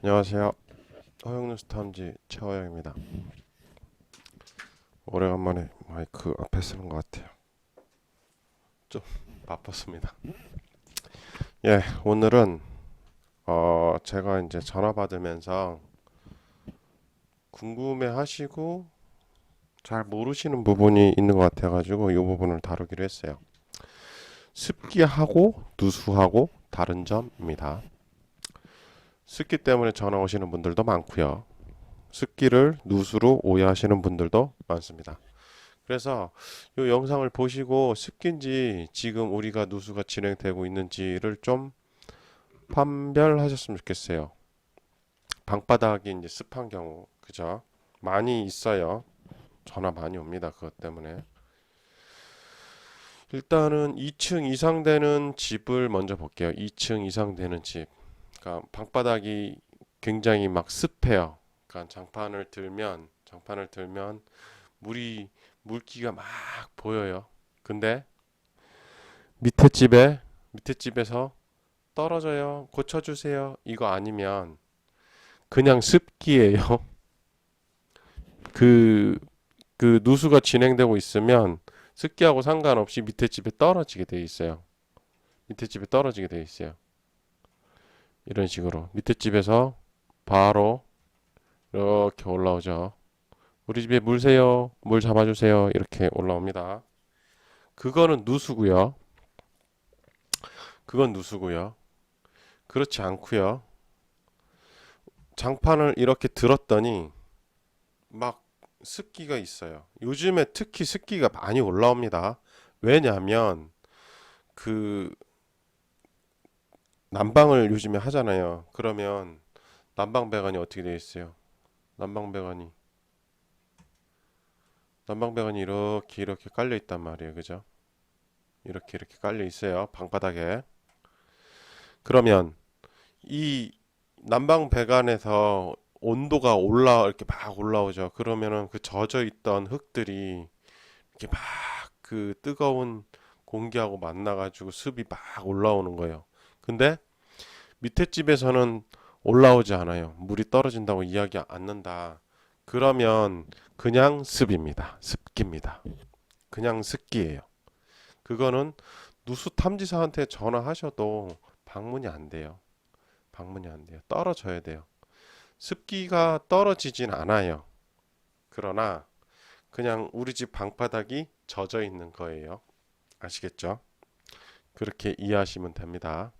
안녕하세요. 허영뉴스 탐지 최호영입니다. 오래간만에 마이크 앞에 쓰는 것 같아요. 좀 바빴습니다. 예, 오늘은 제가 이제 전화 받으면서 궁금해하시고 잘 모르시는 부분이 있는 것 같아가지고 이 부분을 다루기로 했어요. 습기하고 누수하고 다른 점입니다. 습기 때문에 전화 오시는 분들도 많고요. 습기를 누수로 오해하시는 분들도 많습니다. 그래서 이 영상을 보시고 습기인지 지금 우리가 누수가 진행되고 있는지를 좀 판별하셨으면 좋겠어요. 방바닥이 이제 습한 경우, 그죠? 많이 있어요. 전화 많이 옵니다. 그것 때문에. 일단은 2층 이상 되는 집을 먼저 볼게요. 2층 이상 되는 집. 그러니까 방바닥이 굉장히 막 습해요. 그러니까 장판을 들면 물이 물기가 막 보여요. 근데 밑에 집에서 떨어져요. 고쳐주세요. 이거 아니면 그냥 습기예요. 그, 그 누수가 진행되고 있으면 습기하고 상관없이 밑에 집에 떨어지게 돼 있어요. 밑에 집에 떨어지게 돼 있어요. 이런 식으로 밑에 집에서 바로 이렇게 올라오죠. 우리 집에 물 새요. 물 잡아주세요. 이렇게 올라옵니다. 그거는 누수고요. 그건 누수고요. 그렇지 않고요. 장판을 이렇게 들었더니 막 습기가 있어요. 요즘에 특히 습기가 많이 올라옵니다. 왜냐하면 그 난방을 요즘에 하잖아요. 그러면 난방 배관이 어떻게 되어 있어요? 난방 배관이 난방 배관이 이렇게 깔려 있단 말이에요. 그죠? 이렇게 깔려 있어요. 방바닥에. 그러면 이 난방 배관에서 온도가 이렇게 막 올라오죠. 그러면은 그 젖어 있던 흙들이 이렇게 막 그 뜨거운 공기하고 만나가지고 습이 막 올라오는 거예요. 근데 밑에 집에서는 올라오지 않아요. 물이 떨어진다고 이야기 않는다. 그러면 그냥 습입니다. 습기입니다. 그냥 습기예요. 그거는 누수 탐지사한테 전화하셔도 방문이 안 돼요. 방문이 안 돼요. 떨어져야 돼요. 습기가 떨어지진 않아요. 그러나 그냥 우리 집 방바닥이 젖어 있는 거예요. 아시겠죠? 그렇게 이해하시면 됩니다.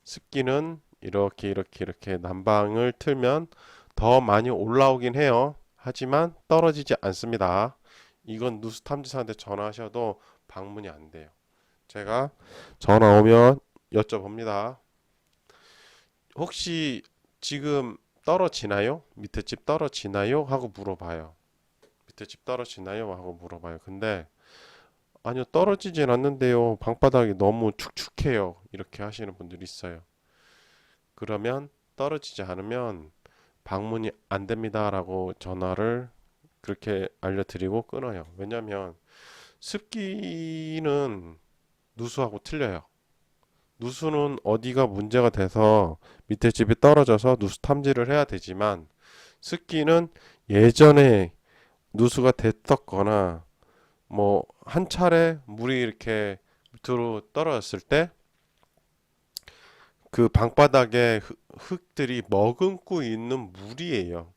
습기는 이렇게 난방을 틀면 더 많이 올라오긴 해요. 하지만 떨어지지 않습니다. 이건 누수 탐지사한테 전화하셔도 방문이 안 돼요. 제가 전화 오면 여쭤봅니다. 혹시 지금 떨어지나요? 밑에 집 떨어지나요? 하고 물어봐요. 밑에 집 떨어지나요? 하고 물어봐요. 근데 아니요, 떨어지진 않는데요. 방바닥이 너무 축축해요. 이렇게 하시는 분들이 있어요. 그러면 떨어지지 않으면 방문이 안 됩니다라고 전화를 그렇게 알려드리고 끊어요. 왜냐면 습기는 누수하고 틀려요. 누수는 어디가 문제가 돼서 밑에 집이 떨어져서 누수 탐지를 해야 되지만 습기는 예전에 누수가 됐었거나 뭐 한 차례 물이 이렇게 밑으로 떨어졌을 때 그 방바닥에 흙들이 머금고 있는 물이에요.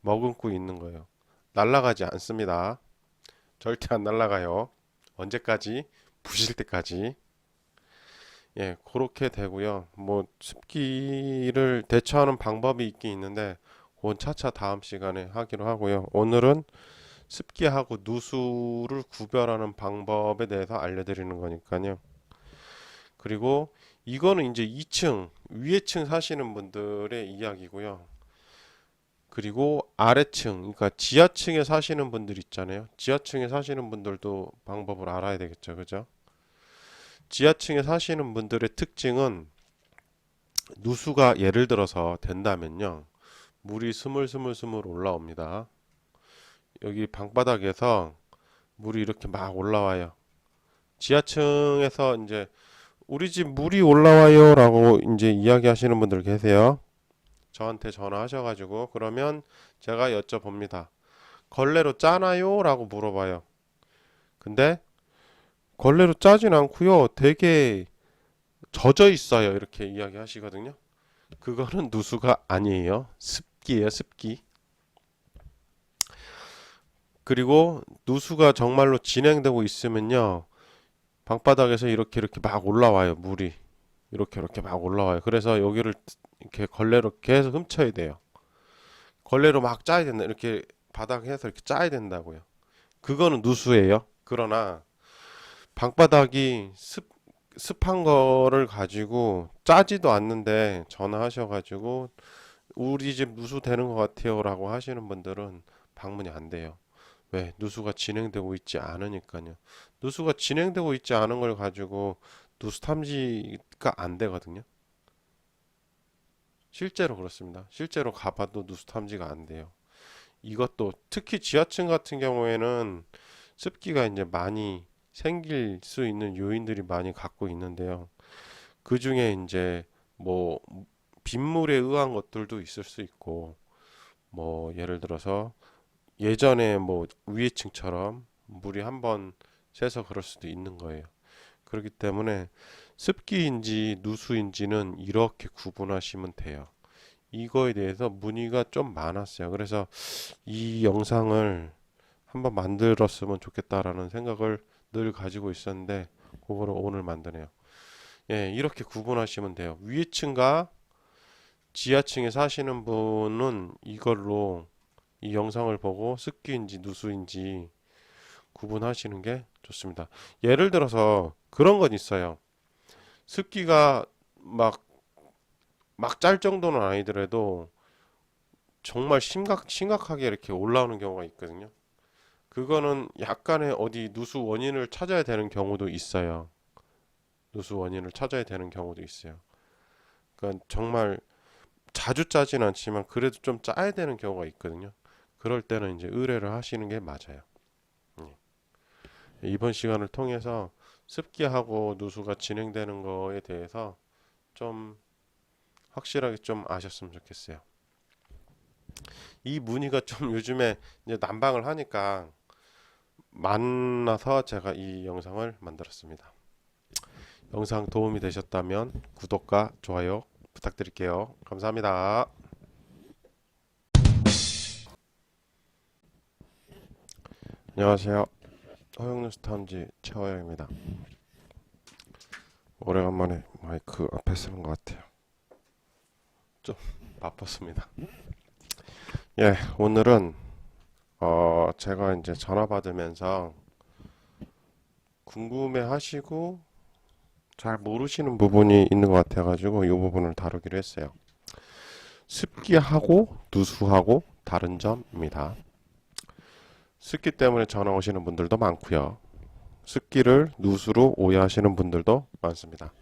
머금고 있는 거예요. 날아가지 않습니다. 절대 안 날아가요. 언제까지? 부실 때까지. 예, 그렇게 되고요. 뭐 습기를 대처하는 방법이 있긴 있는데 그건 차차 다음 시간에 하기로 하고요. 오늘은 습기하고 누수를 구별하는 방법에 대해서 알려드리는 거니까요. 그리고 이거는 이제 2층, 위에 층 사시는 분들의 이야기고요. 그리고 아래층, 그러니까 지하층에 사시는 분들 있잖아요. 지하층에 사시는 분들도 방법을 알아야 되겠죠. 그죠? 지하층에 사시는 분들의 특징은 누수가 예를 들어서 된다면요. 물이 스물스물스물 올라옵니다. 여기 방바닥에서 물이 이렇게 막 올라와요. 지하층에서 이제 우리 집 물이 올라와요라고 이제 이야기하시는 분들 계세요. 저한테 전화하셔가지고 그러면 제가 여쭤봅니다. 걸레로 짜나요? 라고 물어봐요. 근데 걸레로 짜진 않고요. 되게 젖어 있어요. 이렇게 이야기하시거든요. 그거는 누수가 아니에요. 습기예요, 습기. 그리고 누수가 정말로 진행되고 있으면요. 방바닥에서 이렇게 막 올라와요. 물이. 이렇게 막 올라와요. 그래서 여기를 이렇게 걸레로 계속 훔쳐야 돼요. 걸레로 막 짜야 된다. 이렇게 바닥에서 이렇게 짜야 된다고요. 그거는 누수예요. 그러나 방바닥이 습한 거를 가지고 짜지도 않는데 전화하셔가지고 우리 집 누수 되는 것 같아요 라고 하시는 분들은 방문이 안 돼요. 왜? 누수가 진행되고 있지 않으니까요. 누수가 진행되고 있지 않은 걸 가지고 누수 탐지가 안 되거든요. 실제로 그렇습니다. 실제로 가봐도 누수 탐지가 안 돼요. 이것도 특히 지하층 같은 경우에는 습기가 이제 많이 생길 수 있는 요인들이 많이 갖고 있는데요. 그 중에 이제 뭐 빗물에 의한 것들도 있을 수 있고, 뭐 예를 들어서 예전에 뭐 위에 층처럼 물이 한번 새서 그럴 수도 있는 거예요. 그렇기 때문에 습기인지 누수인지는 이렇게 구분하시면 돼요. 이거에 대해서 문의가 좀 많았어요. 그래서 이 영상을 한번 만들었으면 좋겠다라는 생각을 늘 가지고 있었는데 그거를 오늘 만드네요. 예, 이렇게 구분하시면 돼요. 위층과 지하층에 사시는 분은 이걸로 이 영상을 보고 습기인지 누수인지 구분하시는 게 좋습니다. 예를 들어서 그런 건 있어요. 습기가 막 짤 정도는 아니더라도 정말 심각하게 이렇게 올라오는 경우가 있거든요. 그거는 약간의 어디 누수 원인을 찾아야 되는 경우도 있어요. 누수 원인을 찾아야 되는 경우도 있어요. 그러니까 정말 자주 짜진 않지만 그래도 좀 짜야 되는 경우가 있거든요. 그럴 때는 이제 의뢰를 하시는 게 맞아요. 예. 이번 시간을 통해서 습기하고 누수가 진행되는 거에 대해서 좀 확실하게 좀 아셨으면 좋겠어요. 이 문의가 좀 요즘에 이제 난방을 하니까 만나서 제가 이 영상을 만들었습니다. 영상 도움이 되셨다면 구독과 좋아요 부탁드릴게요. 감사합니다. 안녕하세요. 허용뉴스 탐지 최화영입니다. 오래간만에 마이크 앞에 쓰는 것 같아요. 좀 바빴습니다. 예, 오늘은 제가 이제 전화 받으면서 궁금해하시고 잘 모르시는 부분이 있는 것 같아가지고 이 부분을 다루기로 했어요. 습기하고 누수하고 다른 점입니다. 습기 때문에 전화 오시는 분들도 많고요. 습기를 누수로 오해하시는 분들도 많습니다.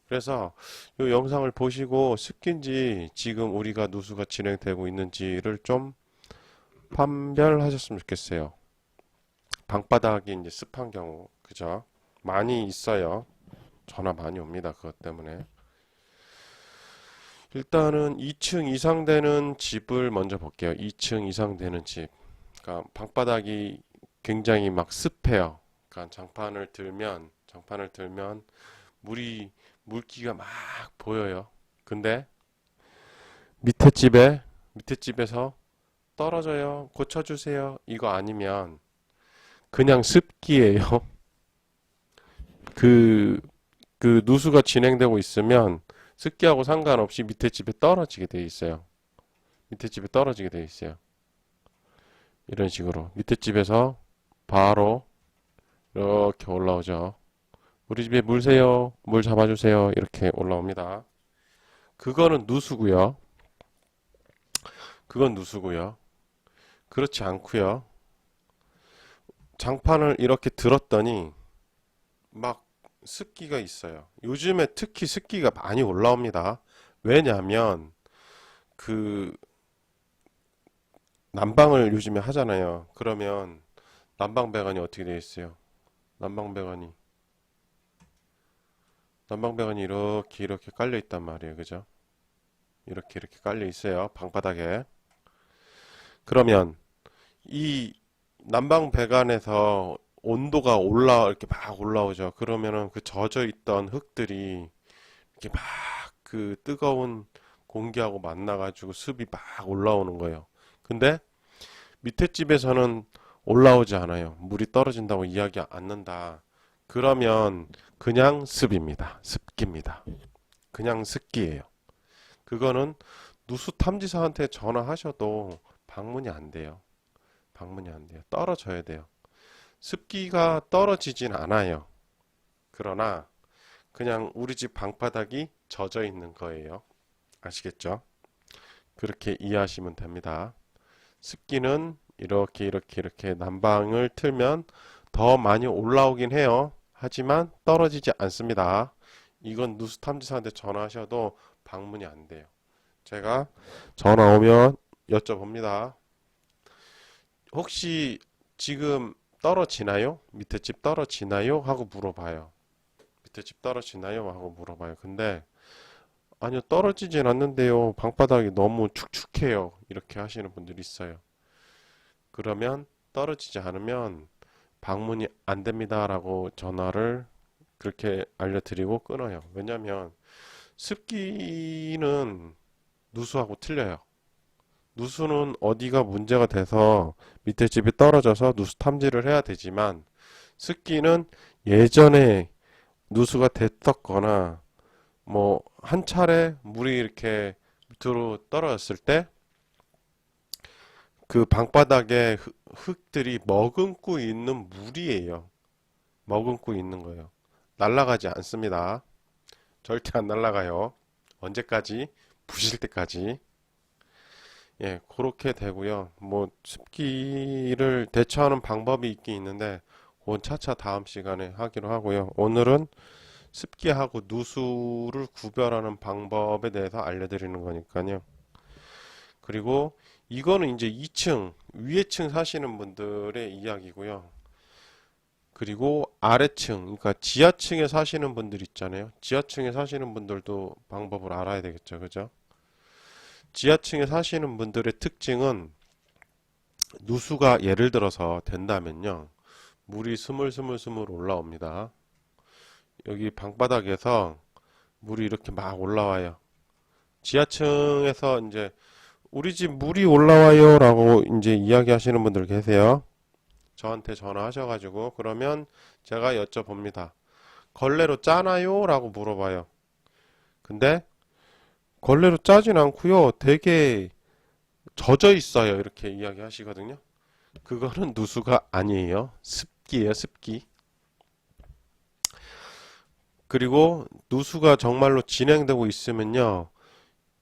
그래서 이 영상을 보시고 습기인지 지금 우리가 누수가 진행되고 있는지를 좀 판별하셨으면 좋겠어요. 방바닥이 이제 습한 경우, 그죠? 많이 있어요. 전화 많이 옵니다. 그것 때문에. 일단은 2층 이상 되는 집을 먼저 볼게요. 2층 이상 되는 집. 그러니까 방바닥이 굉장히 막 습해요. 그러니까 장판을 들면 물기가 막 보여요. 근데 밑에 집에서 떨어져요. 고쳐주세요. 이거 아니면 그냥 습기예요. 그, 그 누수가 진행되고 있으면 습기하고 상관없이 밑에 집에 떨어지게 돼 있어요. 밑에 집에 떨어지게 돼 있어요. 이런 식으로 밑에 집에서 바로 이렇게 올라오죠. 우리 집에 물 새요. 물 잡아주세요. 이렇게 올라옵니다. 그거는 누수고요. 그건 누수고요. 그렇지 않고요. 장판을 이렇게 들었더니 막 습기가 있어요. 요즘에 특히 습기가 많이 올라옵니다. 왜냐하면 그 난방을 요즘에 하잖아요. 그러면 난방 배관이 어떻게 되어 있어요? 난방 배관이 난방 배관이 이렇게 깔려 있단 말이에요. 그죠? 이렇게 깔려 있어요. 방바닥에. 그러면 이 난방 배관에서 온도가 이렇게 막 올라오죠. 그러면은 그 젖어 있던 흙들이 이렇게 막 그 뜨거운 공기하고 만나가지고 습이 막 올라오는 거예요. 근데 밑에 집에서는 올라오지 않아요. 물이 떨어진다고 이야기 않는다. 그러면 그냥 습입니다. 습기입니다. 그냥 습기예요. 그거는 누수 탐지사한테 전화하셔도 방문이 안 돼요. 방문이 안 돼요. 떨어져야 돼요. 습기가 떨어지진 않아요. 그러나 그냥 우리 집 방바닥이 젖어 있는 거예요. 아시겠죠? 그렇게 이해하시면 됩니다. 습기는 이렇게 난방을 틀면 더 많이 올라오긴 해요. 하지만 떨어지지 않습니다. 이건 누수탐지사한테 전화하셔도 방문이 안 돼요. 제가 전화 오면 여쭤봅니다. 혹시 지금 떨어지나요? 밑에 집 떨어지나요? 하고 물어봐요. 밑에 집 떨어지나요? 하고 물어봐요. 근데 아니요, 떨어지진 않는데요. 방바닥이 너무 축축해요. 이렇게 하시는 분들이 있어요. 그러면 떨어지지 않으면 방문이 안 됩니다. 라고 전화를 그렇게 알려드리고 끊어요. 왜냐면 습기는 누수하고 틀려요. 누수는 어디가 문제가 돼서 밑에 집이 떨어져서 누수 탐지를 해야 되지만 습기는 예전에 누수가 됐었거나 뭐 한 차례 물이 이렇게 밑으로 떨어졌을 때 그 방바닥에 흙들이 머금고 있는 물이에요. 머금고 있는 거예요. 날아가지 않습니다. 절대 안 날아가요. 언제까지? 부실 때까지. 예, 그렇게 되고요. 뭐 습기를 대처하는 방법이 있긴 있는데 그건 차차 다음 시간에 하기로 하고요. 오늘은 습기하고 누수를 구별하는 방법에 대해서 알려드리는 거니까요. 그리고 이거는 이제 2층, 위에 층 사시는 분들의 이야기고요. 그리고 아래층, 그러니까 지하층에 사시는 분들 있잖아요. 지하층에 사시는 분들도 방법을 알아야 되겠죠. 그죠? 지하층에 사시는 분들의 특징은 누수가 예를 들어서 된다면요. 물이 스물스물 올라옵니다. 여기 방바닥에서 물이 이렇게 막 올라와요. 지하층에서 이제 우리 집 물이 올라와요 라고 이제 이야기하시는 분들 계세요. 저한테 전화하셔가지고 그러면 제가 여쭤봅니다. 걸레로 짜나요? 라고 물어봐요. 근데 걸레로 짜진 않고요. 되게 젖어 있어요. 이렇게 이야기하시거든요. 그거는 누수가 아니에요. 습기예요, 습기. 그리고 누수가 정말로 진행되고 있으면요.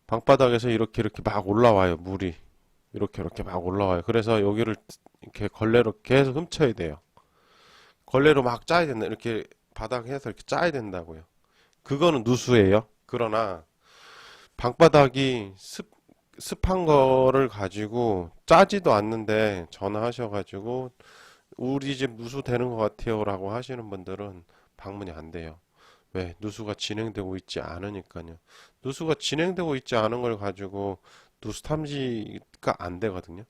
방바닥에서 이렇게 막 올라와요. 물이. 이렇게 막 올라와요. 그래서 여기를 이렇게 걸레로 계속 훔쳐야 돼요. 걸레로 막 짜야 된다. 이렇게 바닥에서 이렇게 짜야 된다고요. 그거는 누수예요. 그러나 방바닥이 습한 거를 가지고 짜지도 않는데 전화하셔가지고 우리 집 누수 되는 것 같아요 라고 하시는 분들은 방문이 안 돼요. 왜? 누수가 진행되고 있지 않으니까요. 누수가 진행되고 있지 않은 걸 가지고 누수 탐지가 안 되거든요.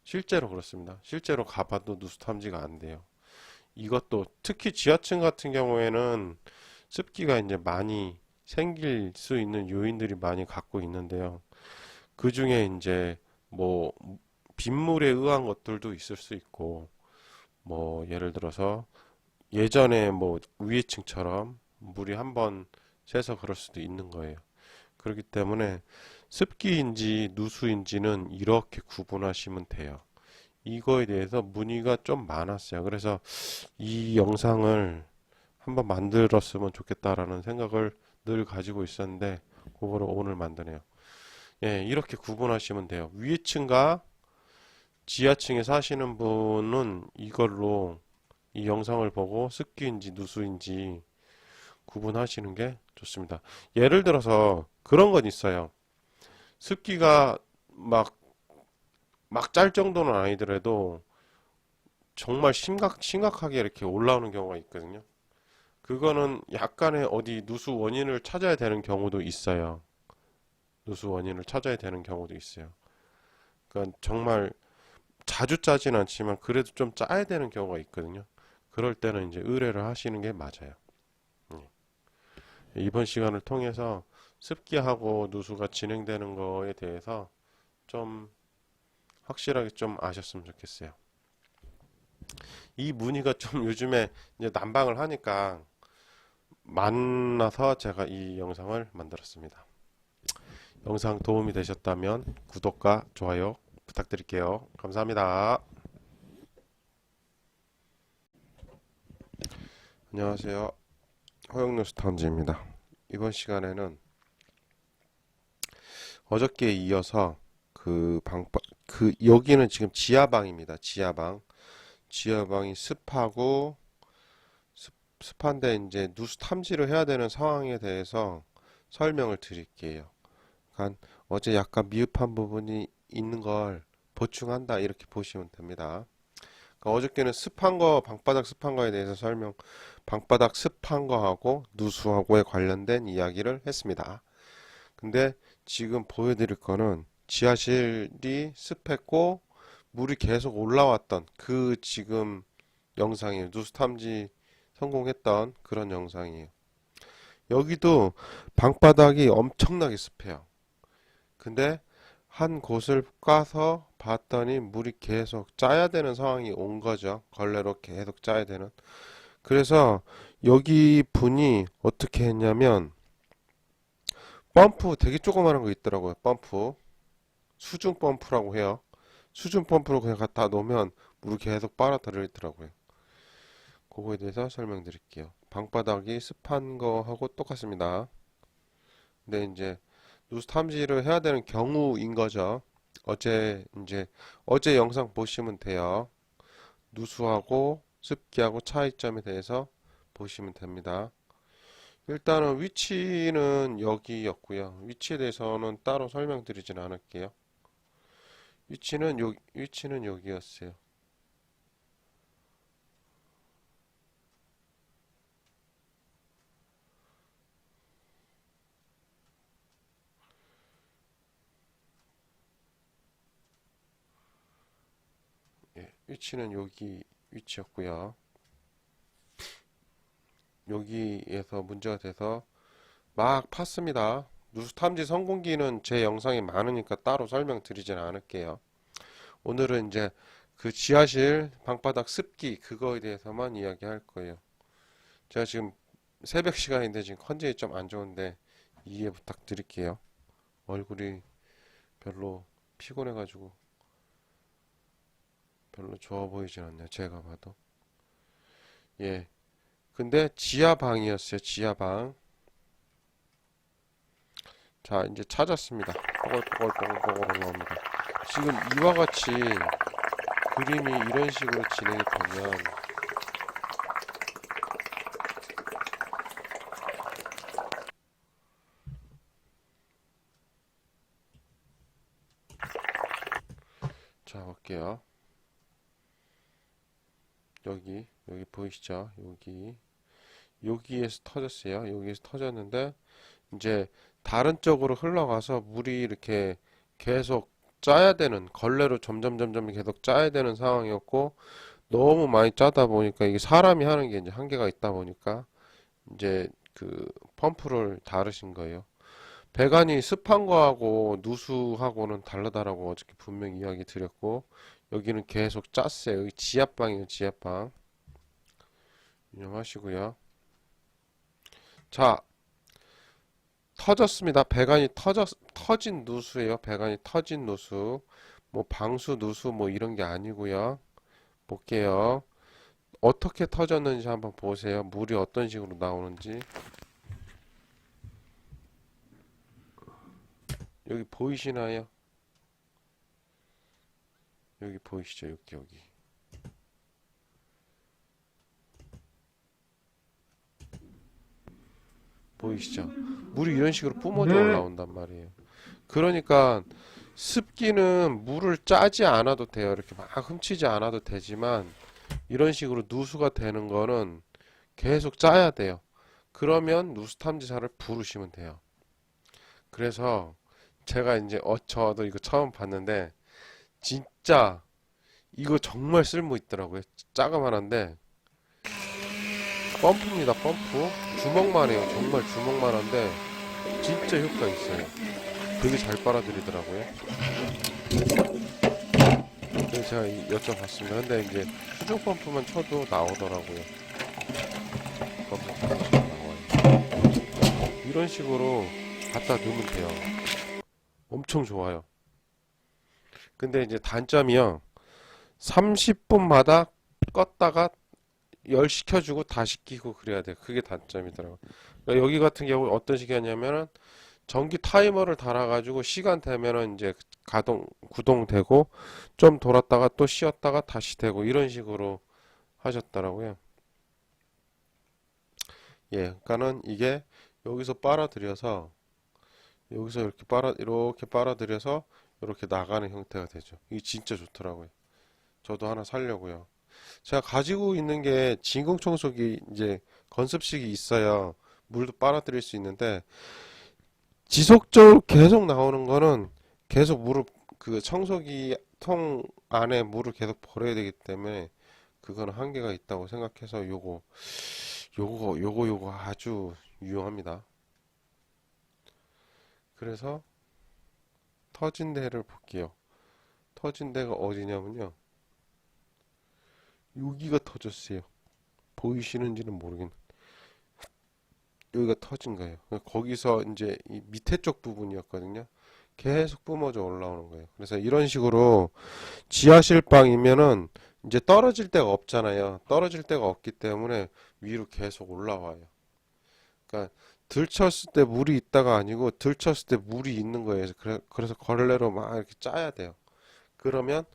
실제로 그렇습니다. 실제로 가봐도 누수 탐지가 안 돼요. 이것도 특히 지하층 같은 경우에는 습기가 이제 많이 생길 수 있는 요인들이 많이 갖고 있는데요. 그 중에 이제 뭐 빗물에 의한 것들도 있을 수 있고, 뭐 예를 들어서 예전에 뭐 위층처럼 물이 한번 새서 그럴 수도 있는 거예요. 그렇기 때문에 습기인지 누수인지는 이렇게 구분하시면 돼요. 이거에 대해서 문의가 좀 많았어요. 그래서 이 영상을 한번 만들었으면 좋겠다라는 생각을 늘 가지고 있었는데 그거를 오늘 만드네요. 예, 이렇게 구분하시면 돼요. 위층과 지하층에 사시는 분은 이걸로 이 영상을 보고 습기인지 누수인지 구분하시는 게 좋습니다. 예를 들어서 그런 건 있어요. 습기가 막 짤 정도는 아니더라도 정말 심각하게 이렇게 올라오는 경우가 있거든요. 그거는 약간의 어디 누수 원인을 찾아야 되는 경우도 있어요. 누수 원인을 찾아야 되는 경우도 있어요. 그러니까 정말 자주 짜진 않지만 그래도 좀 짜야 되는 경우가 있거든요. 그럴 때는 이제 의뢰를 하시는 게 맞아요. 예. 이번 시간을 통해서 습기하고 누수가 진행되는 거에 대해서 좀 확실하게 좀 아셨으면 좋겠어요. 이 문의가 좀 요즘에 이제 난방을 하니까 만나서 제가 이 영상을 만들었습니다. 영상 도움이 되셨다면 구독과 좋아요 부탁드릴게요. 감사합니다. 안녕하세요. 허영뉴스타운즈입니다. 이번 시간에는 어저께에 이어서 여기는 지금 지하방입니다. 지하방이 습한데 이제 누수 탐지를 해야 되는 상황에 대해서 설명을 드릴게요. 그러니까 어제 약간 미흡한 부분이 있는 걸 보충한다 이렇게 보시면 됩니다. 그러니까 어저께는 방바닥 습한 거에 대해서 방바닥 습한 거하고 누수하고에 관련된 이야기를 했습니다. 근데 지금 보여드릴 거는 지하실이 습했고 물이 계속 올라왔던 그 지금 영상이에요. 누수 탐지 성공했던 그런 영상이에요. 여기도 방바닥이 엄청나게 습해요. 근데 한 곳을 까서 봤더니 물이 계속 짜야 되는 상황이 온 거죠. 걸레로 계속 짜야 되는. 그래서 여기 분이 어떻게 했냐면 펌프 되게 조그마한 거 있더라고요. 수중 펌프라고 해요. 수중 펌프로 그냥 갖다 놓으면 물이 계속 빨아들이더라고요. 그거에 대해서 설명드릴게요. 방바닥이 습한 거하고 똑같습니다. 근데 이제 누수 탐지를 해야 되는 경우인 거죠. 어제 영상 보시면 돼요. 누수하고 습기하고 차이점에 대해서 보시면 됩니다. 일단은 위치는 여기였고요. 위치에 대해서는 따로 설명드리진 않을게요. 위치는 여기였어요. 예, 위치는 여기 위치였고요. 여기에서 문제가 돼서 막 팠습니다. 누수 탐지 성공기는 제 영상이 많으니까 따로 설명드리진 않을게요. 오늘은 이제 그 지하실 방바닥 습기 그거에 대해서만 이야기할 거예요. 제가 지금 새벽 시간인데 지금 컨디션이 좀 안 좋은데 이해 부탁드릴게요. 얼굴이 별로 피곤해가지고 별로 좋아 보이진 않네요. 제가 봐도. 예. 근데 지하방이었어요. 지하방. 자, 이제 찾았습니다. 뽀글뽀글 나옵니다. 지금 이와 같이 그림이 이런 식으로 진행이 되면 자, 볼게요. 여기 보이시죠? 여기에서 터졌어요. 여기에서 터졌는데 이제 다른 쪽으로 흘러가서 물이 이렇게 계속 짜야 되는 걸레로 점점 계속 짜야 되는 상황이었고 너무 많이 짜다 보니까 이게 사람이 하는 게 이제 한계가 있다 보니까 이제 그 펌프를 다르신 거예요. 배관이 습한 거하고 누수하고는 다르다라고 어저께 분명히 이야기 드렸고 여기는 계속 짰어요. 여기 지하방이에요. 지하방 유념하시고요. 자, 터졌습니다. 터진 누수예요. 배관이 터진 누수. 뭐 방수 누수 뭐 이런 게 아니고요. 볼게요. 어떻게 터졌는지 한번 보세요. 물이 어떤 식으로 나오는지. 여기 보이시나요? 여기 보이시죠? 여기. 보이시죠? 물이 이런 식으로 뿜어져 올라온단 말이에요. 그러니까 습기는 물을 짜지 않아도 돼요. 이렇게 막 훔치지 않아도 되지만 이런 식으로 누수가 되는 거는 계속 짜야 돼요. 그러면 누수탐지사를 부르시면 돼요. 그래서 제가 이제 저도 이거 처음 봤는데 진짜 이거 정말 쓸모 있더라고요. 자그만한데 펌프입니다. 펌프 주먹만 해요. 정말 주먹만 한데 진짜 효과 있어요. 되게 잘 빨아들이더라고요. 그래서 제가 여쭤봤습니다. 근데 이제 수중 펌프만 쳐도 나오더라고요. 펌프 나와요. 이런 식으로 갖다 넣으면 돼요. 엄청 좋아요. 근데 이제 단점이요. 30분마다 껐다가 열 식혀주고 다시 끼고 그래야 돼요. 그게 단점이더라고요. 그러니까 여기 같은 경우 어떤 식이 냐면은 전기 타이머를 달아가지고 시간 되면은 이제 구동되고 좀 돌았다가 또 쉬었다가 다시 되고 이런 식으로 하셨더라고요. 예, 그러니까는 이게 여기서 빨아들여서 여기서 이렇게 빨아들여서 이렇게 나가는 형태가 되죠. 이게 진짜 좋더라고요. 저도 하나 살려고요. 제가 가지고 있는 게 진공 청소기 이제 건습식이 있어야 물도 빨아들일 수 있는데 지속적으로 계속 나오는 거는 계속 그 청소기 통 안에 물을 계속 버려야 되기 때문에 그거는 한계가 있다고 생각해서 요거 아주 유용합니다. 그래서 터진 데를 볼게요. 터진 데가 어디냐면요. 여기가 터졌어요. 보이시는지는 모르겠는데 여기가 터진 거예요. 거기서 이제 이 밑에 쪽 부분이었거든요. 계속 뿜어져 올라오는 거예요. 그래서 이런 식으로 지하실 방이면은 이제 떨어질 데가 없잖아요. 떨어질 데가 없기 때문에 위로 계속 올라와요. 그러니까 들쳤을 때 물이 있다가 아니고 들쳤을 때 물이 있는 거예요. 그래서 걸레로 막 이렇게 짜야 돼요. 그러면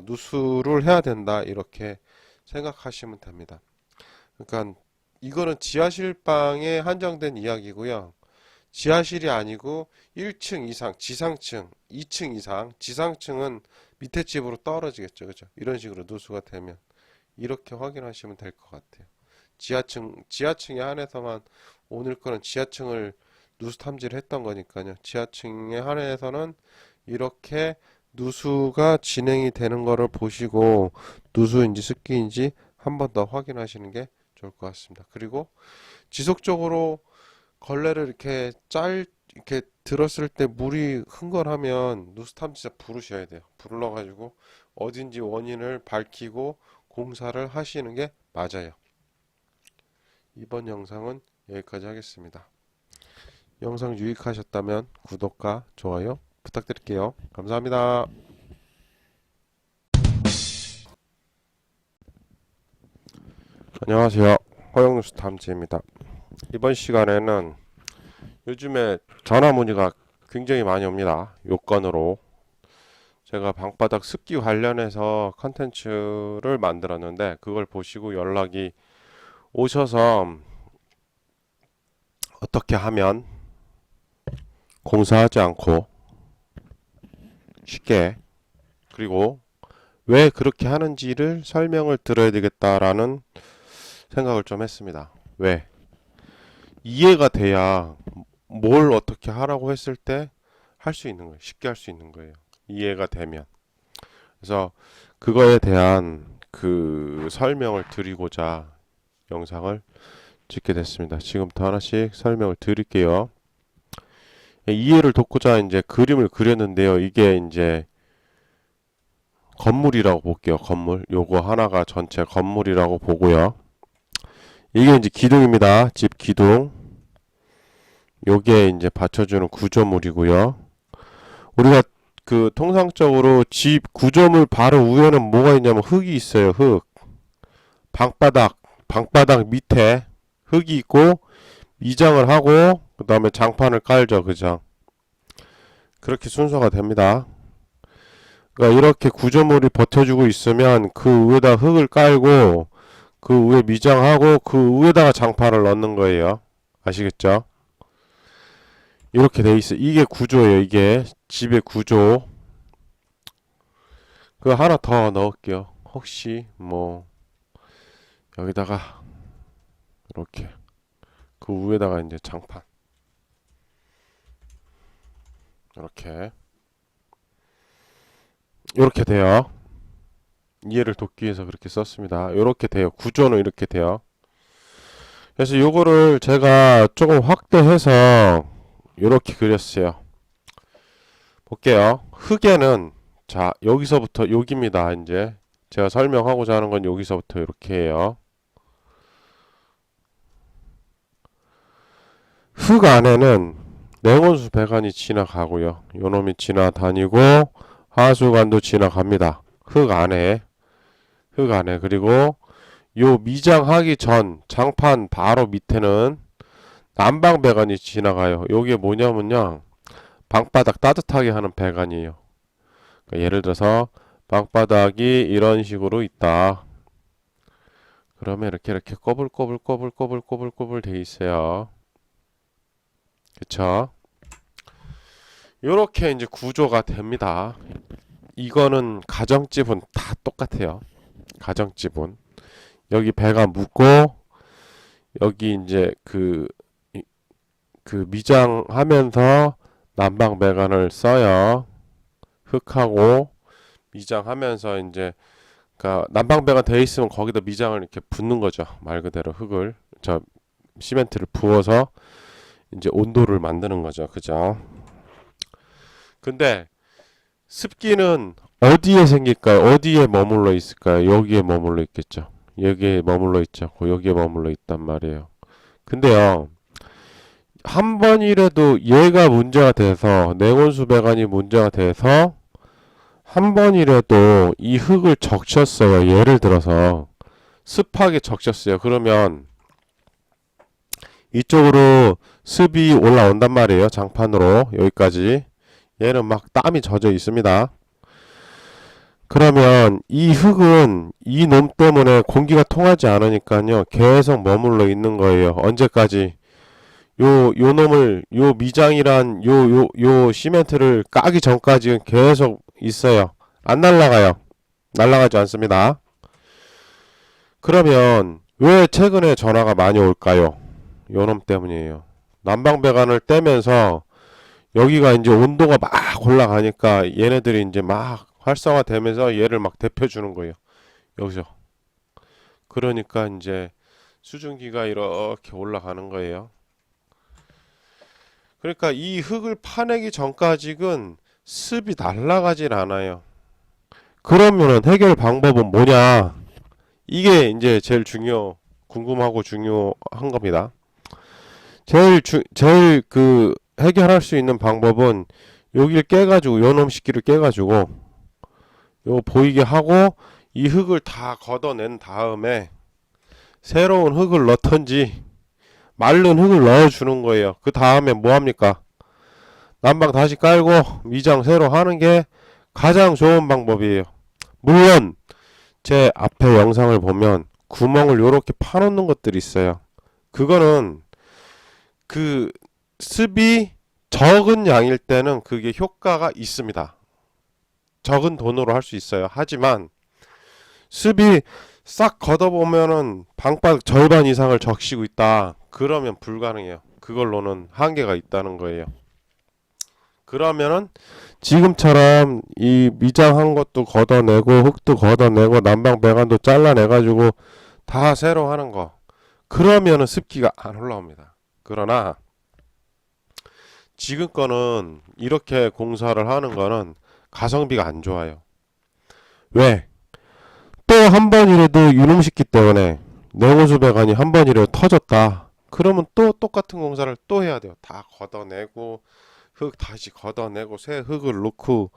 누수를 해야 된다. 이렇게 생각하시면 됩니다. 그러니까 이거는 지하실 방에 한정된 이야기고요. 지하실이 아니고 1층 이상, 지상층, 2층 이상, 지상층은 밑에 집으로 떨어지겠죠. 그죠? 이런 식으로 누수가 되면 이렇게 확인하시면 될 것 같아요. 지하층에 한해서만 오늘 거는 지하층을 누수 탐지를 했던 거니까요. 지하층에 한해서는 이렇게 누수가 진행이 되는 거를 보시고 누수인지 습기인지 한 번 더 확인하시는 게 좋을 것 같습니다. 그리고 지속적으로 걸레를 이렇게 들었을 때 물이 흥건하면 누수탐지자 부르셔야 돼요. 불러가지고 어딘지 원인을 밝히고 공사를 하시는 게 맞아요. 이번 영상은 여기까지 하겠습니다. 영상 유익하셨다면 구독과 좋아요 부탁드릴게요. 감사합니다. 안녕하세요. 허용누수 탐지입니다. 이번 시간에는 요즘에 전화 문의가 굉장히 많이 옵니다. 요건으로 제가 방바닥 습기 관련해서 컨텐츠를 만들었는데 그걸 보시고 연락이 오셔서 어떻게 하면 공사하지 않고 쉽게 그리고 왜 그렇게 하는지를 설명을 들어야 되겠다라는 생각을 좀 했습니다. 왜? 이해가 돼야 뭘 어떻게 하라고 했을 때 할 수 있는 거예요. 쉽게 할 수 있는 거예요. 이해가 되면. 그래서 그거에 대한 그 설명을 드리고자 영상을 찍게 됐습니다. 지금부터 하나씩 설명을 드릴게요. 이해를 돕고자 이제 그림을 그렸는데요. 이게 이제 건물이라고 볼게요. 건물. 요거 하나가 전체 건물이라고 보고요. 이게 이제 기둥입니다. 집 기둥. 요게 이제 받쳐주는 구조물이고요. 우리가 그 통상적으로 집 구조물 바로 위에는 뭐가 있냐면 흙이 있어요. 흙. 방바닥 밑에 흙이 있고 미장을 하고 그 다음에 장판을 깔죠. 그죠? 그렇게 순서가 됩니다. 그러니까 이렇게 구조물이 버텨주고 있으면 그 위에다 흙을 깔고 그 위에 미장하고 그 위에다가 장판을 넣는 거예요. 아시겠죠? 이렇게 돼 있어. 이게 구조예요. 이게 집의 구조. 그 하나 더 넣을게요. 혹시 뭐 여기다가 이렇게 그 위에다가 이제 장판 이렇게 돼요. 이해를 돕기 위해서 그렇게 썼습니다. 이렇게 돼요. 구조는 이렇게 돼요. 그래서 요거를 제가 조금 확대해서 이렇게 그렸어요. 볼게요. 흙에는 자 여기서부터 여기입니다. 이제 제가 설명하고자 하는 건 여기서부터 이렇게 해요. 흙 안에는 냉온수 배관이 지나가고요. 요놈이 지나다니고 하수관도 지나갑니다. 흙 안에 그리고 요 미장하기 전 장판 바로 밑에는 난방 배관이 지나가요. 요게 뭐냐면요, 방바닥 따뜻하게 하는 배관이에요. 그러니까 예를 들어서 방바닥이 이런 식으로 있다. 그러면 이렇게 꼬불꼬불 돼 있어요. 그쵸? 요렇게 이제 구조가 됩니다. 이거는 가정집은 다 똑같아요. 가정집은 여기 배가 묻고 여기 이제 그 미장하면서 난방 배관을 써요. 흙하고 미장하면서 이제 그러니까 난방 배관 돼 있으면 거기다 미장을 이렇게 붓는 거죠. 말 그대로 흙을 시멘트를 부어서 이제 온도를 만드는 거죠. 그죠? 근데 습기는 어디에 생길까요? 어디에 머물러 있을까요? 여기에 머물러 있겠죠. 여기에 머물러 있죠. 여기에 머물러 있단 말이에요. 근데요, 한 번이라도 얘가 문제가 돼서 냉온수 배관이 문제가 돼서 한 번이라도 이 흙을 적셨어요. 예를 들어서 습하게 적셨어요. 그러면 이쪽으로 습이 올라온단 말이에요. 장판으로 여기까지. 얘는 막 땀이 젖어 있습니다. 그러면 이 흙은 이 놈 때문에 공기가 통하지 않으니까요, 계속 머물러 있는 거예요. 언제까지? 요 놈을, 요 미장이란 요 시멘트를 까기 전까지는 계속 있어요. 안 날아가요. 날아가지 않습니다. 그러면 왜 최근에 전화가 많이 올까요? 요 놈 때문이에요. 난방 배관을 떼면서 여기가 이제 온도가 막 올라가니까 얘네들이 이제 막 활성화되면서 얘를 막 데펴주는 거예요. 여기서. 그러니까 이제 수증기가 이렇게 올라가는 거예요. 그러니까 이 흙을 파내기 전까지는 습이 날아가질 않아요. 그러면은 해결 방법은 뭐냐? 이게 이제 제일 궁금하고 중요한 겁니다. 제일 그 해결할 수 있는 방법은 여기를 깨가지고 요놈 시끼를 깨가지고 요 보이게 하고 이 흙을 다 걷어낸 다음에 새로운 흙을 넣던지 마른 흙을 넣어주는 거예요. 그 다음에 뭐합니까? 난방 다시 깔고 미장 새로 하는 게 가장 좋은 방법이에요. 물론 제 앞에 영상을 보면 구멍을 요렇게 파놓는 것들이 있어요. 그거는 그 습이 적은 양일 때는 그게 효과가 있습니다. 적은 돈으로 할 수 있어요. 하지만 습이 싹 걷어보면은 방바닥 절반 이상을 적시고 있다. 그러면 불가능해요. 그걸로는 한계가 있다는 거예요. 그러면은 지금처럼 이 미장한 것도 걷어내고 흙도 걷어내고 난방 배관도 잘라내가지고 다 새로 하는 거, 그러면은 습기가 안 올라옵니다. 그러나 지금 거는 이렇게 공사를 하는 거는 가성비가 안 좋아요. 왜? 또 한 번이라도 유놈시키 때문에 냉온수 배관이 한 번이라도 터졌다. 그러면 또 똑같은 공사를 또 해야 돼요. 다 걷어내고 흙 다시 걷어내고 새 흙을 넣고,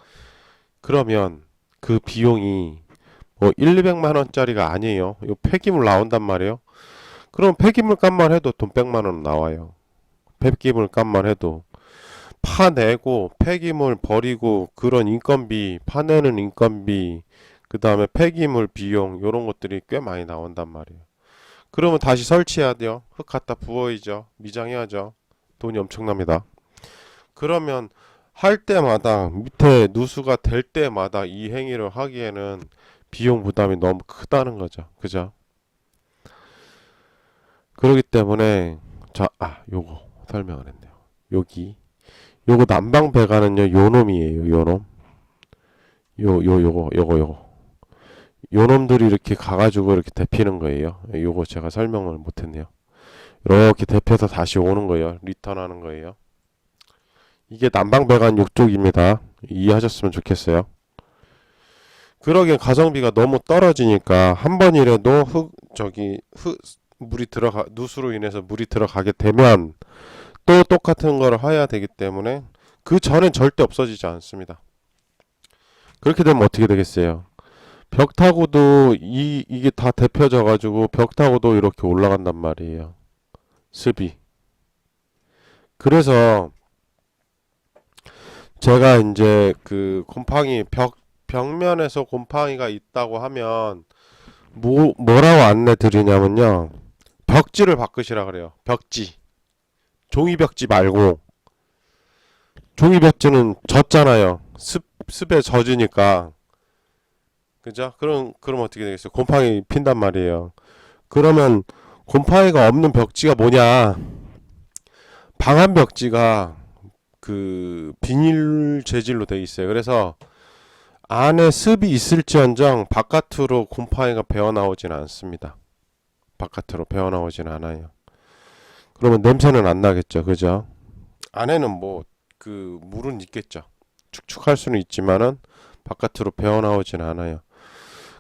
그러면 그 비용이 뭐 1, 200만 원짜리가 아니에요. 이 폐기물 나온단 말이에요. 그럼 폐기물 값만 해도 돈 100만 원 나와요. 폐기물 값만 해도 파내고 폐기물 버리고 그런 인건비, 파내는 인건비, 그 다음에 폐기물 비용, 요런 것들이 꽤 많이 나온단 말이에요. 그러면 다시 설치해야 돼요. 흙 갖다 부어야죠. 미장해야죠. 돈이 엄청납니다. 그러면 할 때마다 밑에 누수가 될 때마다 이 행위를 하기에는 비용 부담이 너무 크다는 거죠. 그죠? 그렇기 때문에 요거 설명을 했네요. 요거 난방 배관은요, 요 놈이에요. 요 놈. 요거. 요 놈들이 이렇게 가가지고 이렇게 데피는 거예요. 요거 제가 설명을 못했네요. 이렇게 데펴서 다시 오는 거예요. 리턴하는 거예요. 이게 난방 배관 욕조입니다. 이해하셨으면 좋겠어요. 그러기엔 가성비가 너무 떨어지니까 한 번이라도 누수로 인해서 물이 들어가게 되면 또 똑같은 걸 해야 되기 때문에 그 전엔 절대 없어지지 않습니다. 그렇게 되면 어떻게 되겠어요? 벽 타고도 이게 다 데펴져 가지고 벽 타고도 이렇게 올라간단 말이에요. 습이. 그래서 제가 이제 그 곰팡이 벽면에서 곰팡이가 있다고 하면 뭐라고 안내 드리냐면요. 벽지를 바꾸시라 그래요. 벽지. 종이 벽지 말고 종이 벽지는 젖잖아요. 습에 젖으니까. 그죠? 그럼 어떻게 되겠어요? 곰팡이 핀단 말이에요. 그러면 곰팡이가 없는 벽지가 뭐냐? 방한 벽지가 그 비닐 재질로 돼 있어요. 그래서 안에 습이 있을지언정 바깥으로 곰팡이가 배어나오진 않습니다. 바깥으로 배어나오진 않아요. 그러면 냄새는 안 나겠죠. 그죠? 안에는 뭐 그 물은 있겠죠. 축축할 수는 있지만은 바깥으로 배어나오진 않아요.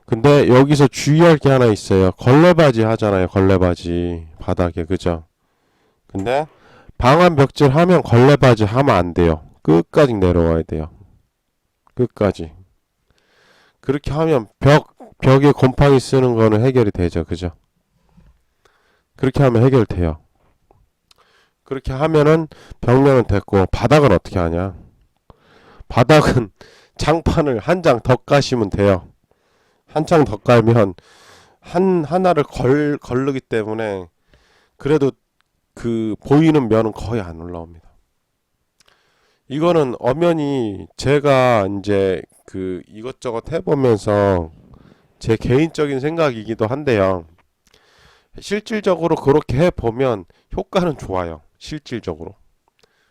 근데 여기서 주의할 게 하나 있어요. 걸레바지 하잖아요. 걸레바지 바닥에. 그죠? 근데 방한 벽질 하면 걸레바지 하면 안 돼요. 끝까지 내려와야 돼요. 끝까지. 그렇게 하면 벽에 곰팡이 쓰는 거는 해결이 되죠. 그죠? 그렇게 하면 해결돼요. 그렇게 하면은 벽면은 됐고, 바닥은 어떻게 하냐? 바닥은 장판을 한 장 더 까시면 돼요. 한 장 더 깔면 하나를 걸르기 때문에 그래도 그 보이는 면은 거의 안 올라옵니다. 이거는 엄연히 제가 이제 그 이것저것 해보면서 제 개인적인 생각이기도 한데요. 실질적으로 그렇게 해보면 효과는 좋아요. 실질적으로.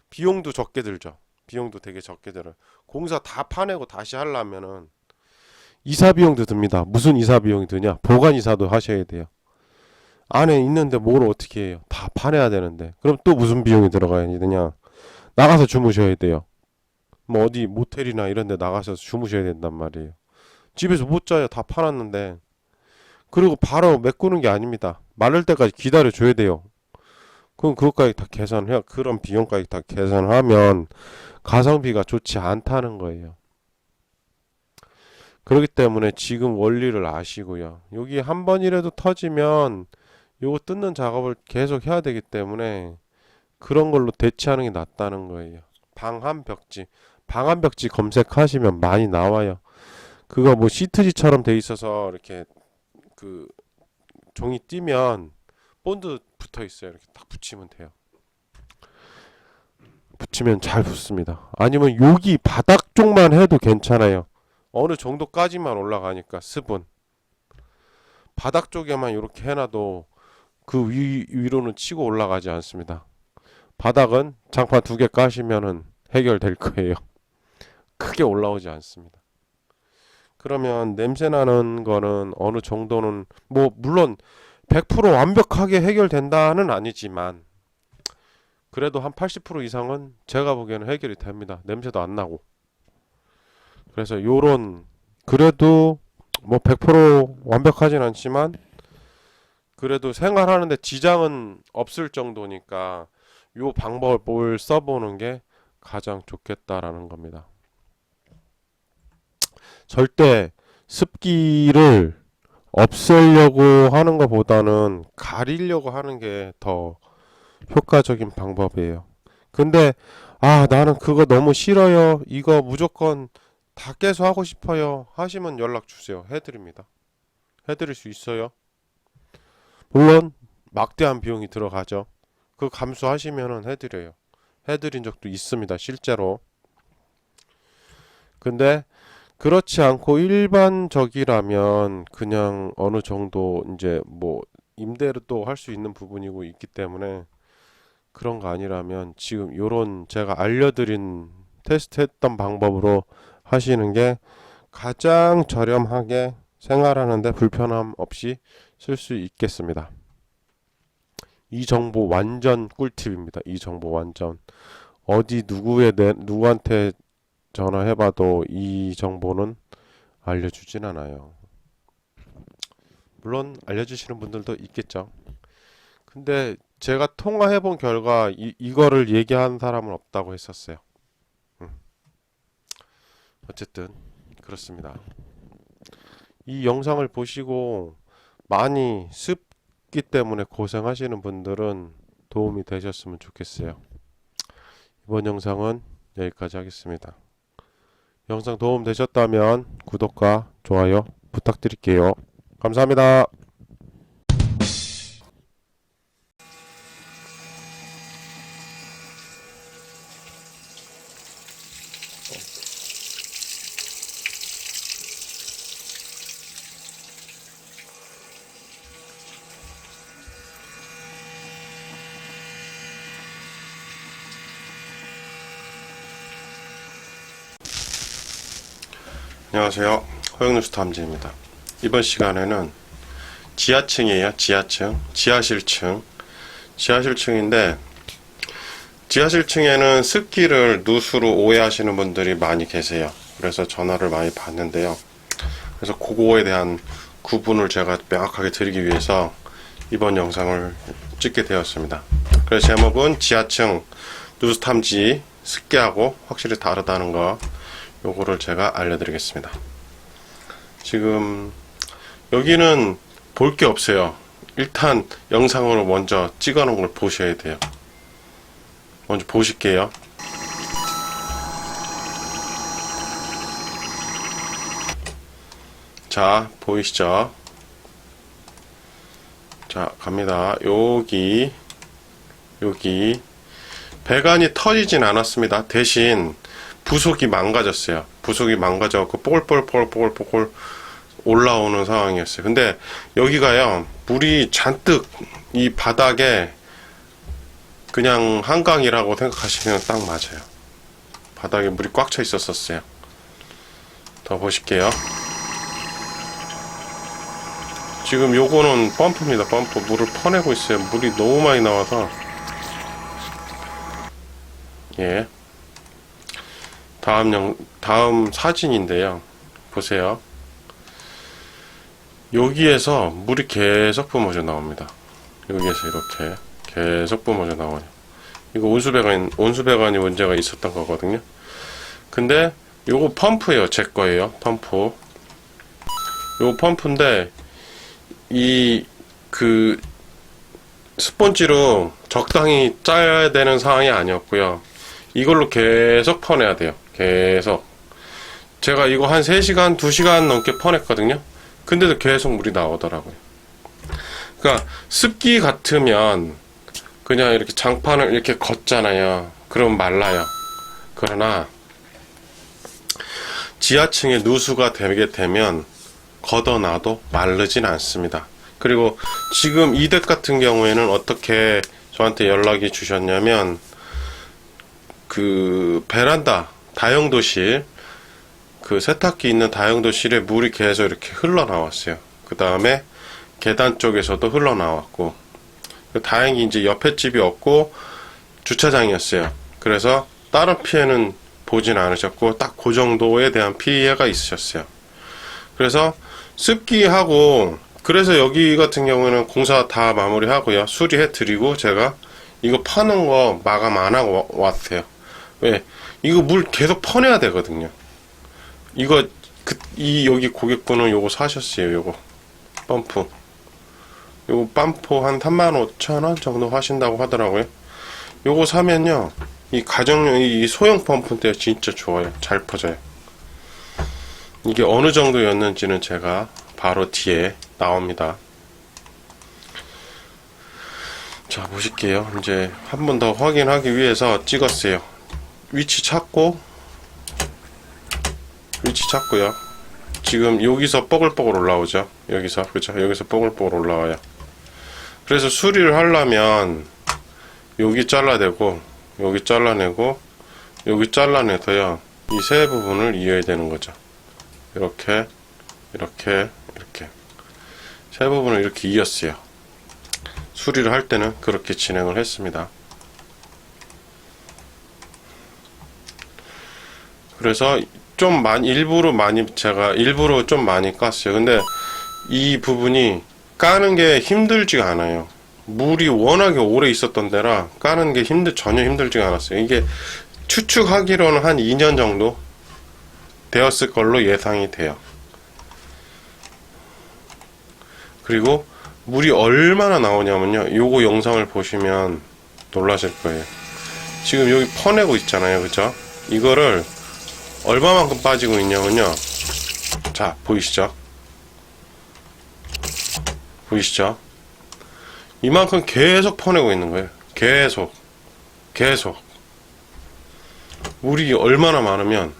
비용도 적게 들죠. 비용도 되게 적게 들어요. 공사 다 파내고 다시 하려면은 이사 비용도 듭니다. 무슨 이사 비용이 드냐? 보관 이사도 하셔야 돼요. 안에 있는데 뭘 어떻게 해요? 다 파내야 되는데. 그럼 또 무슨 비용이 들어가야 되냐? 나가서 주무셔야 돼요. 뭐 어디 모텔이나 이런 데 나가서 주무셔야 된단 말이에요. 집에서 못 자요. 다 파놨는데. 그리고 바로 메꾸는 게 아닙니다. 마를 때까지 기다려 줘야 돼요. 그럼 그것까지 다 계산해야, 그런 비용까지 다 계산하면 가성비가 좋지 않다는 거예요. 그렇기 때문에 지금 원리를 아시고요. 여기 한 번이라도 터지면 요거 뜯는 작업을 계속 해야 되기 때문에 그런 걸로 대체하는 게 낫다는 거예요. 방한 벽지 검색하시면 많이 나와요. 그거 뭐 시트지처럼 돼 있어서 이렇게 그 종이 띄면 본드 붙어 있어요. 이렇게 딱 붙이면 돼요. 붙이면 잘 붙습니다. 아니면 여기 바닥 쪽만 해도 괜찮아요. 어느 정도까지만 올라가니까 습은 바닥 쪽에만 이렇게 해놔도 그 위로는 치고 올라가지 않습니다. 바닥은 장판 2개 까시면은 해결될 거예요. 크게 올라오지 않습니다. 그러면 냄새 나는 거는 어느 정도는 뭐 물론 100% 완벽하게 해결된다는 아니지만 그래도 한 80% 이상은 제가 보기에는 해결이 됩니다. 냄새도 안 나고. 그래서 요런 그래도 뭐 100% 완벽하진 않지만 그래도 생활하는데 지장은 없을 정도니까 요 방법을 써보는 게 가장 좋겠다라는 겁니다. 절대 습기를 없애려고 하는 것보다는 가리려고 하는 게 더 효과적인 방법이에요. 근데 나는 그거 너무 싫어요. 이거 무조건 다 깨서 하고 싶어요. 하시면 연락 주세요. 해드립니다. 해드릴 수 있어요. 물론 막대한 비용이 들어가죠. 그 감수하시면은 해드려요. 해드린 적도 있습니다. 실제로. 근데 그렇지 않고 일반적이라면 그냥 어느 정도 이제 뭐 임대로 할 수 있는 부분이고 있기 때문에 그런 거 아니라면 지금 요런 제가 알려드린 테스트했던 방법으로 하시는 게 가장 저렴하게 생활하는데 불편함 없이 쓸 수 있겠습니다. 이 정보 완전 꿀팁입니다. 이 정보 완전 어디 누구한테 전화해봐도 이 정보는 알려주진 않아요. 물론 알려주시는 분들도 있겠죠. 근데 제가 통화해본 결과 이거를 얘기한 사람은 없다고 했었어요. 어쨌든 그렇습니다. 이 영상을 보시고 많이 습기 때문에 고생하시는 분들은 도움이 되셨으면 좋겠어요. 이번 영상은 여기까지 하겠습니다. 영상 도움 되셨다면 구독과 좋아요 부탁드릴게요. 감사합니다. 안녕하세요. 허영뉴스 탐지입니다. 이번 시간에는 지하층이에요. 지하층, 지하실층인데 지하실층에는 습기를 누수로 오해하시는 분들이 많이 계세요. 그래서 전화를 많이 받는데요. 그래서 그거에 대한 구분을 제가 명확하게 드리기 위해서 이번 영상을 찍게 되었습니다. 그래서 제목은 지하층 누수 탐지 습기하고 확실히 다르다는 거, 요거를 제가 알려드리겠습니다. 지금 여기는 볼 게 없어요. 일단 영상으로 먼저 찍어 놓은 걸 보셔야 돼요. 먼저 보실게요. 자, 보이시죠? 자, 갑니다. 여기 배관이 터지진 않았습니다. 대신 부속이 망가졌어요. 부속이 망가져갖고 뽀글뽀글 올라오는 상황이었어요. 근데 여기가요, 물이 잔뜩 이 바닥에 그냥 한강이라고 생각하시면 딱 맞아요. 바닥에 물이 꽉 차 있었어요. 더 보실게요. 지금 요거는 펌프입니다. 펌프. 물을 퍼내고 있어요. 물이 너무 많이 나와서. 예. 다음 사진인데요. 보세요. 여기에서 물이 계속 뿜어져 나옵니다. 여기에서 이렇게 계속 뿜어져 나와요. 이거 온수배관이 문제가 있었던 거거든요. 근데 요거 펌프예요. 제 거예요. 펌프. 요거 펌프인데 스펀지로 적당히 짜야 되는 상황이 아니었고요. 이걸로 계속 퍼내야 돼요. 계속. 제가 이거 한 3시간, 2시간 넘게 퍼냈거든요. 근데도 계속 물이 나오더라고요. 그러니까 습기 같으면 그냥 이렇게 장판을 이렇게 걷잖아요. 그럼 말라요. 그러나 지하층에 누수가 되게 되면 걷어놔도 마르진 않습니다. 그리고 지금 이 댁 같은 경우에는 어떻게 저한테 연락이 주셨냐면, 그 베란다 다용도실, 그 세탁기 있는 다용도실에 물이 계속 이렇게 흘러나왔어요. 그 다음에 계단 쪽에서도 흘러나왔고, 다행히 이제 옆에 집이 없고 주차장이었어요. 그래서 다른 피해는 보진 않으셨고 딱 그 정도에 대한 피해가 있으셨어요. 그래서 습기하고, 그래서 여기 같은 경우에는 공사 다 마무리하고요, 수리해 드리고 제가 이거 파는 거 마감 안 하고 왔어요. 왜? 이거 물 계속 퍼내야 되거든요. 이거 여기 고객분은 요거 사셨어요. 요거 펌프, 요거 펌프 한 35,000원 정도 하신다고 하더라고요. 요거 사면요, 이 가정용 이 소형 펌프인데 진짜 좋아요. 잘 퍼져요. 이게 어느 정도였는지는 제가 바로 뒤에 나옵니다. 자, 보실게요. 이제 한 번 더 확인하기 위해서 찍었어요. 위치 찾고요. 지금 여기서 뽀글뽀글 올라오죠. 여기서, 그죠? 여기서 뽀글뽀글 올라와요. 그래서 수리를 하려면 여기 잘라내고 여기 잘라내고 여기 잘라내서요 이 세 부분을 이어야 되는 거죠. 이렇게 이렇게 이렇게 세 부분을 이렇게 이었어요. 수리를 할 때는 그렇게 진행을 했습니다. 그래서 좀 제가 일부러 좀 많이 깠어요. 근데 이 부분이 까는 게 힘들지가 않아요. 물이 워낙에 오래 있었던 데라 까는 게 전혀 힘들지가 않았어요. 이게 추측하기로는 한 2년 정도 되었을 걸로 예상이 돼요. 그리고 물이 얼마나 나오냐면요, 요거 영상을 보시면 놀라실 거예요. 지금 여기 퍼내고 있잖아요, 그죠? 이거를 얼마만큼 빠지고 있냐면요, 자 보이시죠? 보이시죠? 이만큼 계속 퍼내고 있는 거예요. 계속 물이 얼마나 많으면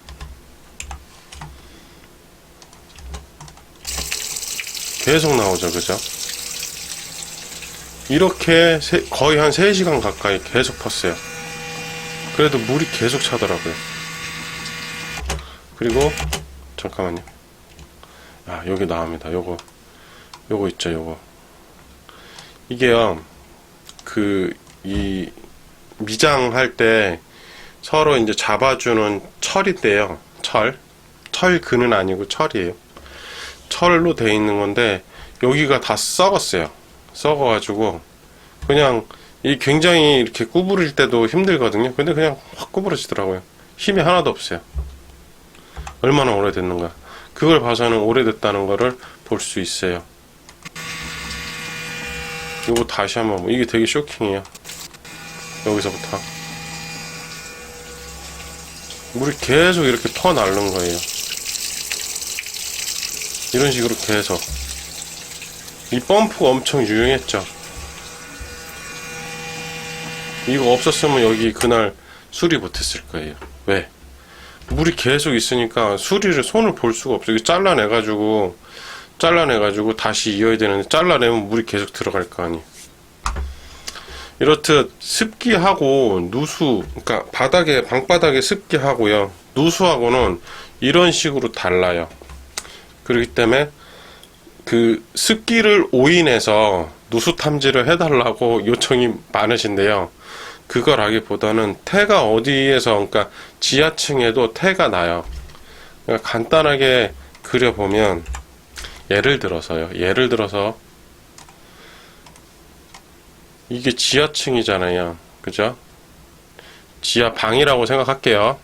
계속 나오죠, 그죠? 이렇게 거의 한 3시간 가까이 계속 펐어요. 그래도 물이 계속 차더라고요. 그리고 잠깐만요. 아, 여기 나옵니다. 요거 있죠, 요거. 이게요, 이 미장할 때 서로 이제 잡아주는 철인데요. 철근은 아니고 철이에요. 철로 되어 있는 건데 여기가 다 썩었어요. 썩어가지고 그냥 이 굉장히 이렇게 구부릴 때도 힘들거든요. 근데 그냥 확 구부러지더라고요. 힘이 하나도 없어요. 얼마나 오래됐는가. 그걸 봐서는 오래됐다는 거를 볼 수 있어요. 이거 다시 한번, 이게 되게 쇼킹해요. 여기서부터 물이 계속 이렇게 퍼나르는 거예요. 이런 식으로 계속. 이 펌프가 엄청 유용했죠. 이거 없었으면 여기 그날 수리 못했을 거예요. 왜? 물이 계속 있으니까 손을 볼 수가 없어요. 잘라내가지고 다시 이어야 되는데, 잘라내면 물이 계속 들어갈 거 아니에요. 이렇듯 습기하고 누수, 그러니까 방바닥에 습기하고요, 누수하고는 이런 식으로 달라요. 그렇기 때문에 그 습기를 오인해서 누수 탐지를 해달라고 요청이 많으신데요. 그걸 하기보다는 태가 어디에서, 그러니까 지하층에도 태가 나요. 그러니까 간단하게 그려보면, 예를 들어서 이게 지하층이잖아요, 그죠? 지하 방이라고 생각할게요.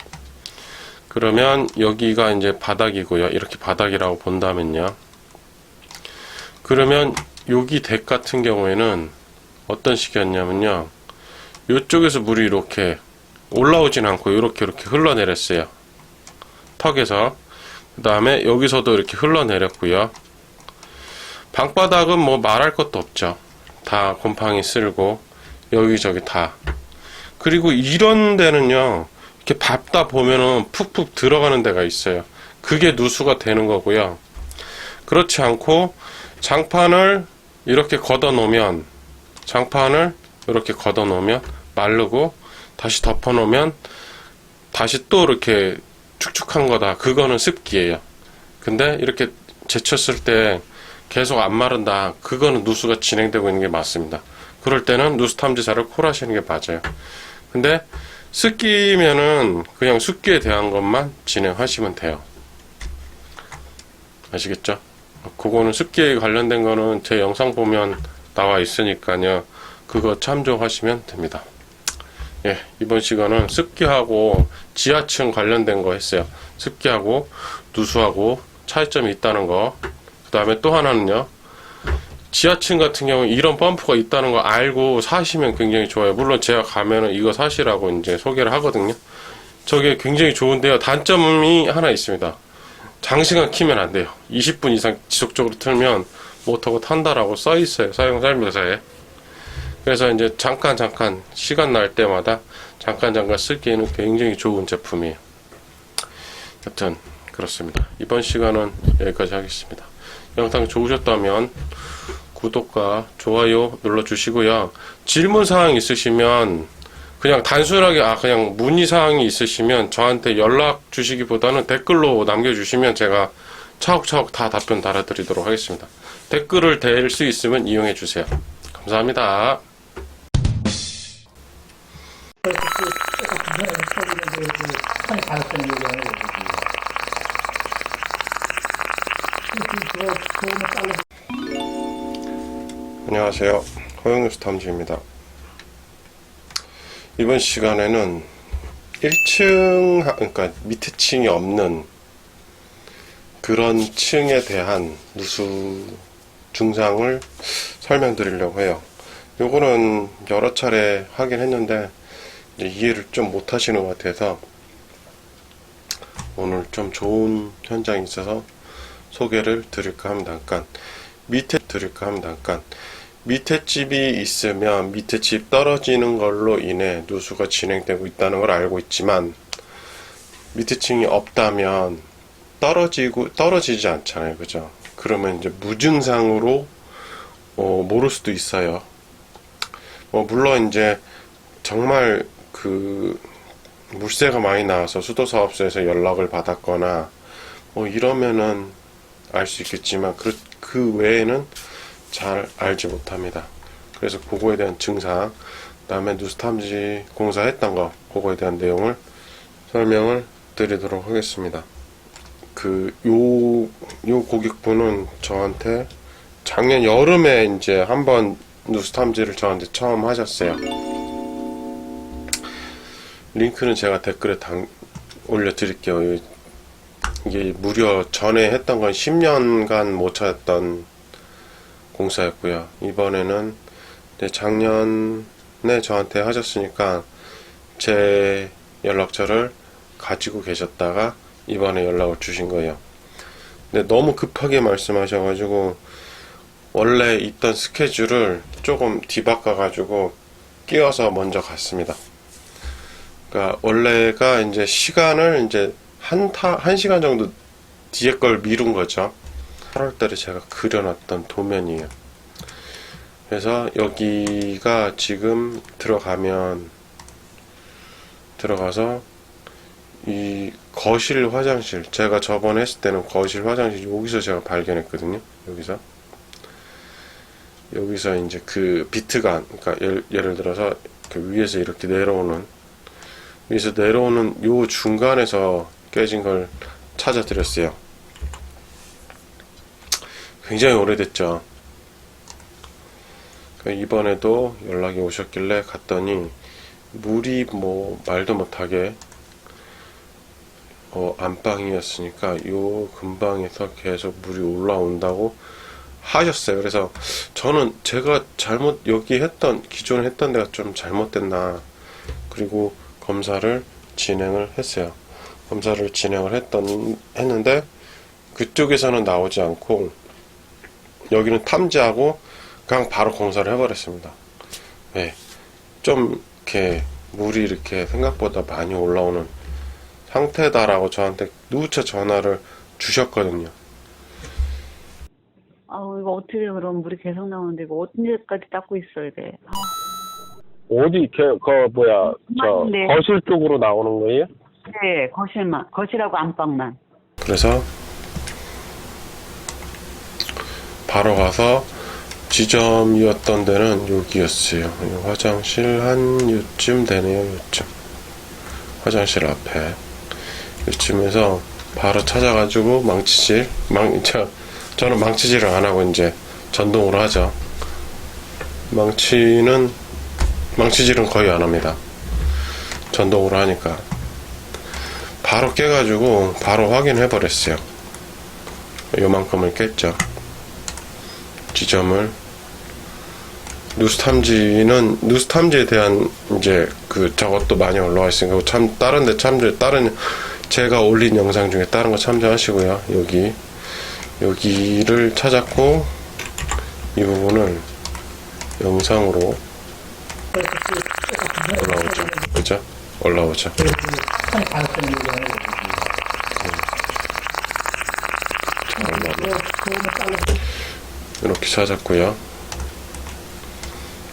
그러면 여기가 이제 바닥이고요. 이렇게 바닥이라고 본다면요. 그러면 여기 덱 같은 경우에는 어떤 식이었냐면요, 이쪽에서 물이 이렇게 올라오진 않고 이렇게 흘러내렸어요. 턱에서. 그 다음에 여기서도 이렇게 흘러내렸고요. 방바닥은 뭐 말할 것도 없죠. 다 곰팡이 쓸고 여기저기 다. 그리고 이런 데는요, 이렇게 밟다 보면은 푹푹 들어가는 데가 있어요. 그게 누수가 되는 거고요. 그렇지 않고 장판을 이렇게 걷어 놓으면 마르고 다시 덮어 놓으면 다시 또 이렇게 축축한 거다. 그거는 습기예요. 근데 이렇게 제쳤을 때 계속 안 마른다. 그거는 누수가 진행되고 있는 게 맞습니다. 그럴 때는 누수 탐지사를 콜하시는 게 맞아요. 근데 습기면은 그냥 습기에 대한 것만 진행하시면 돼요. 아시겠죠? 그거는 습기에 관련된 거는 제 영상 보면 나와 있으니까요. 그거 참조하시면 됩니다. 예, 이번 시간은 습기하고 지하층 관련된 거 했어요. 습기하고 누수하고 차이점이 있다는 거. 그 다음에 또 하나는요, 지하층 같은 경우 이런 펌프가 있다는 거 알고 사시면 굉장히 좋아요. 물론 제가 가면은 이거 사시라고 이제 소개를 하거든요. 저게 굉장히 좋은데요, 단점이 하나 있습니다. 장시간 키면 안 돼요. 20분 이상 지속적으로 틀면 모터가 탄다라고 써 있어요, 사용 설명서에. 그래서 이제 잠깐 시간 날 때마다 잠깐 쓰기에는 굉장히 좋은 제품이에요. 여튼 그렇습니다. 이번 시간은 여기까지 하겠습니다. 영상 좋으셨다면 구독과 좋아요 눌러주시고요. 질문사항 있으시면 그냥 단순하게 그냥 문의사항이 있으시면 저한테 연락 주시기보다는 댓글로 남겨주시면 제가 차곡차곡 다 답변 달아드리도록 하겠습니다. 댓글을 댈 수 있으면 이용해 주세요. 감사합니다. 안녕하세요. 허영뉴스 탐지입니다. 이번 시간에는 1층, 그러니까 밑에 층이 없는 그런 층에 대한 누수 증상을 설명드리려고 해요. 요거는 여러 차례 하긴 했는데 이해를 좀 못 하시는 것 같아서 오늘 좀 좋은 현장이 있어서 소개를 드릴까 합니다. 밑에 집이 있으면 밑에 집 떨어지는 걸로 인해 누수가 진행되고 있다는 걸 알고 있지만 밑에 층이 없다면 떨어지지 않잖아요. 그죠? 그러면 이제 무증상으로 모를 수도 있어요. 물론 이제 정말 그 물세가 많이 나와서 수도사업소에서 연락을 받았거나 이러면은 알 수 있겠지만 그 외에는 잘 알지 못합니다. 그래서 그거에 대한 증상, 그 다음에 누수탐지 공사했던 거, 그거에 대한 내용을 설명을 드리도록 하겠습니다. 요 고객분은 저한테 작년 여름에 이제 한번 누수탐지를 저한테 처음 하셨어요. 링크는 제가 댓글에 올려드릴게요. 이게 무려 전에 했던 건 10년간 못 찾았던 공사였고요. 이번에는 작년에 저한테 하셨으니까 제 연락처를 가지고 계셨다가 이번에 연락을 주신 거예요. 근데 너무 급하게 말씀하셔가지고 원래 있던 스케줄을 조금 뒤바꿔가지고 끼워서 먼저 갔습니다. 그러니까 원래가 이제 시간을 이제 한 시간 정도 뒤에 걸 미룬 거죠. 8월달에 제가 그려놨던 도면이에요. 그래서 여기가 지금 들어가서 이 거실 화장실, 제가 저번에 했을 때는 거실 화장실 여기서 제가 발견했거든요. 여기서 이제 그 비트가, 그러니까 예를 들어서 그 위에서 이렇게 내려오는 요 중간에서 깨진 걸 찾아드렸어요. 굉장히 오래됐죠. 이번에도 연락이 오셨길래 갔더니 물이 말도 못하게 안방이었으니까 요 근방에서 계속 물이 올라온다고 하셨어요. 그래서 저는 제가 기존에 했던 데가 좀 잘못됐나, 그리고 검사를 진행을 했어요. 검사를 진행을 했는데 그쪽에서는 나오지 않고 여기는 탐지하고 그냥 바로 공사를 해버렸습니다. 네, 좀 이렇게 물이 이렇게 생각보다 많이 올라오는 상태다라고 저한테 누차 전화를 주셨거든요. 이거 어떻게 그럼 물이 계속 나오는데 이거 언제까지 닦고 있어야 돼? 어디 네. 거실 쪽으로 나오는 거예요? 네, 거실하고 안방만. 그래서 바로 가서 지점이었던 데는 여기였어요. 화장실 한 요쯤 되네요. 요쯤 화장실 앞에 요쯤에서 바로 찾아가지고 저는 망치질을 안 하고 이제 전동으로 하죠. 망치질은 거의 안 합니다. 전동으로 하니까 바로 깨가지고 바로 확인해 버렸어요. 요만큼을 깼죠. 지점을. 누수탐지에 대한 이제 저것도 많이 올라와 있으니까 제가 올린 영상 중에 다른 거 참조하시고요. 여기를 찾았고 이 부분을 영상으로 올라오죠. 이렇게 찾았고요.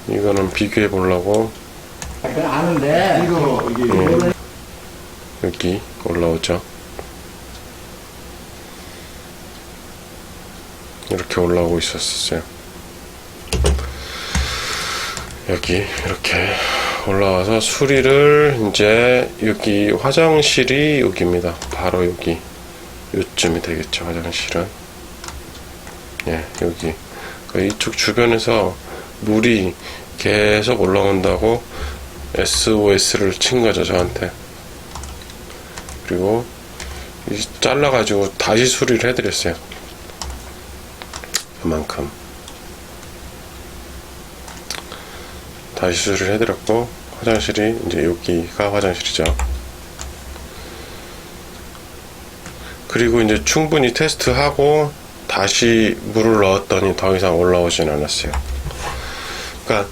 이거는 비교해 보려고 그건 아는데 이거 이게 여기 올라오죠. 이렇게 올라오고 있었어요. 여기 이렇게 올라와서 수리를 이제 여기 화장실이 여기입니다. 바로 여기 요쯤이 되겠죠. 화장실은 여기 이쪽 주변에서 물이 계속 올라온다고 SOS를 친 거죠, 저한테. 그리고 잘라가지고 다시 수리를 해드렸어요. 그만큼 다시 수리를 해드렸고, 화장실이 이제 여기가 화장실이죠. 그리고 이제 충분히 테스트하고 다시 물을 넣었더니 더 이상 올라오진 않았어요. 그러니까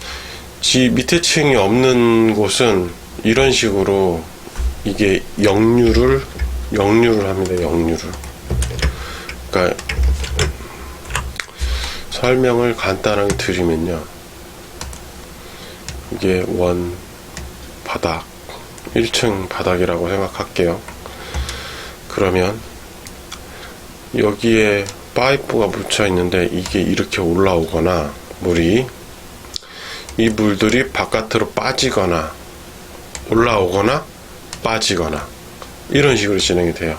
밑에 층이 없는 곳은 이런 식으로 이게 역류를 합니다. 역류를. 그러니까 설명을 간단하게 드리면요, 이게 원 바닥 1층 바닥이라고 생각할게요. 그러면 여기에 파이프가 붙여 있는데 이게 이렇게 올라오거나 이 물들이 바깥으로 빠지거나 올라오거나 빠지거나 이런 식으로 진행이 돼요.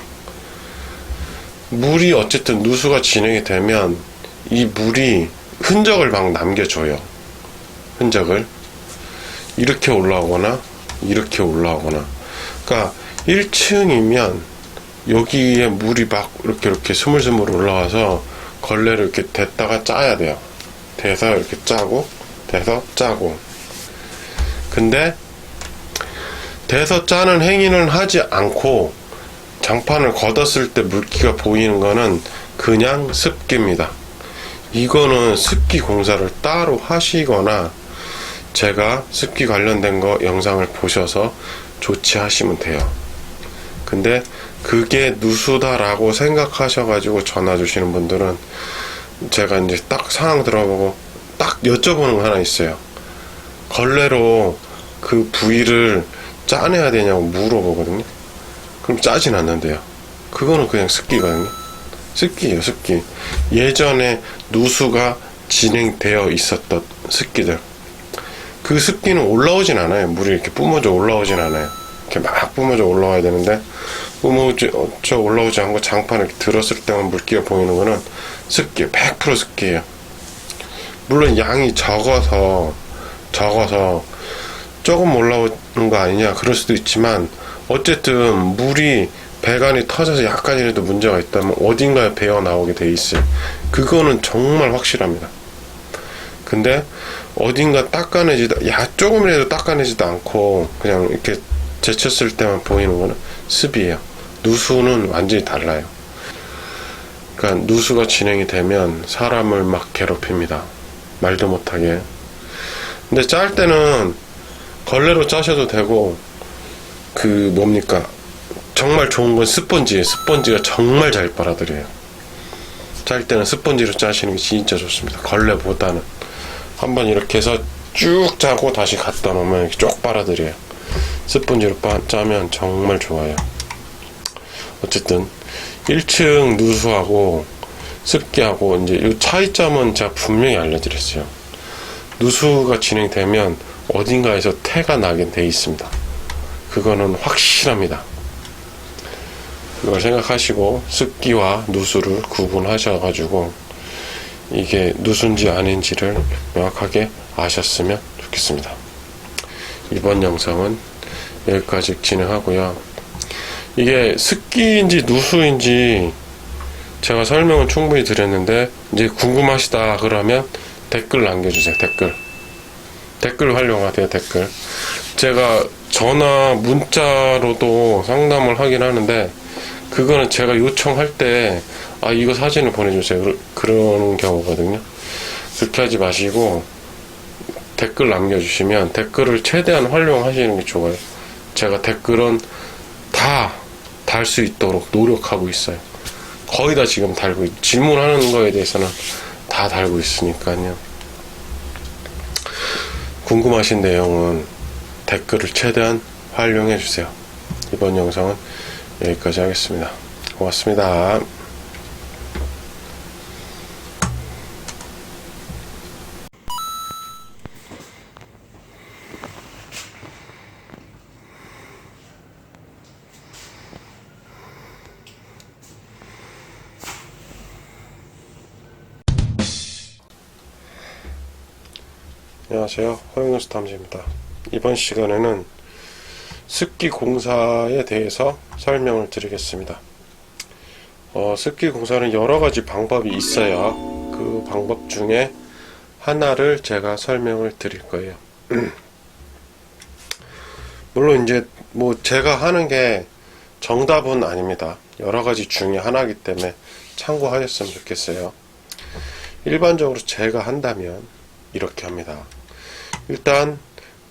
물이 어쨌든 누수가 진행이 되면 이 물이 흔적을 막 남겨줘요. 흔적을 이렇게 올라오거나 이렇게 올라오거나. 그러니까 1층이면 여기에 물이 막 이렇게 스물스물 올라와서 걸레를 이렇게 댔다가 짜야 돼요. 대서 이렇게 짜고 대서 짜고. 근데 대서 짜는 행위는 하지 않고 장판을 걷었을 때 물기가 보이는 거는 그냥 습기입니다. 이거는 습기 공사를 따로 하시거나 제가 습기 관련된 거 영상을 보셔서 조치하시면 돼요. 근데 그게 누수다라고 생각하셔가지고 전화 주시는 분들은 제가 이제 딱 상황 들어보고 딱 여쭤보는 거 하나 있어요. 걸레로 그 부위를 짜내야 되냐고 물어보거든요. 그럼 짜진 않는데요. 그거는 그냥 습기거든요. 습기예요, 습기. 예전에 누수가 진행되어 있었던 습기들. 그 습기는 올라오진 않아요. 물이 이렇게 뿜어져 올라오진 않아요. 이렇게 막 뿜어져 올라와야 되는데 뿜어져 올라오지 않고 장판을 이렇게 들었을 때만 물기가 보이는 거는 습기, 100% 습기예요. 물론 양이 적어서 조금 올라오는 거 아니냐 그럴 수도 있지만, 어쨌든 물이 배관이 터져서 약간이라도 문제가 있다면 어딘가에 배어 나오게 돼 있어요. 그거는 정말 확실합니다. 근데 어딘가 조금이라도 닦아내지도 않고 그냥 이렇게 제쳤을 때만 보이는 거는 습이에요. 누수는 완전히 달라요. 그러니까 누수가 진행이 되면 사람을 막 괴롭힙니다. 말도 못하게. 근데 짤 때는 걸레로 짜셔도 되고, 정말 좋은 건 스펀지예요. 스펀지가 정말 잘 빨아들여요. 짤 때는 스펀지로 짜시는 게 진짜 좋습니다. 걸레보다는. 한번 이렇게 해서 쭉 짜고 다시 갖다 놓으면 이렇게 쭉 빨아들여요. 스펀지로 짜면 정말 좋아요. 어쨌든 1층 누수하고 습기하고 이제 이 차이점은 제가 분명히 알려드렸어요. 누수가 진행되면 어딘가에서 태가 나게 돼 있습니다. 그거는 확실합니다. 그걸 생각하시고 습기와 누수를 구분하셔가지고 이게 누수인지 아닌지를 명확하게 아셨으면 좋겠습니다. 이번 영상은 여기까지 진행하고요. 이게 습기인지 누수인지 제가 설명은 충분히 드렸는데, 이제 궁금하시다 그러면 댓글 남겨주세요. 댓글 활용하세요. 댓글. 제가 전화 문자로도 상담을 하긴 하는데, 그거는 제가 요청할 때 이거 사진을 보내주세요 그러는 경우거든요. 그렇게 하지 마시고 댓글 남겨주시면 댓글을 최대한 활용하시는 게 좋아요. 제가 댓글은 다 달 수 있도록 노력하고 있어요. 거의 다 지금 달고 질문하는 거에 대해서는 다 달고 있으니까요. 궁금하신 내용은 댓글을 최대한 활용해 주세요. 이번 영상은 여기까지 하겠습니다. 고맙습니다. 안녕하세요. 허영뉴스 탐지입니다. 이번 시간에는 습기 공사에 대해서 설명을 드리겠습니다. 습기 공사는 여러 가지 방법이 있어야 그 방법 중에 하나를 제가 설명을 드릴 거예요. 물론 이제 뭐 제가 하는 게 정답은 아닙니다. 여러 가지 중에 하나이기 때문에 참고하셨으면 좋겠어요. 일반적으로 제가 한다면 이렇게 합니다. 일단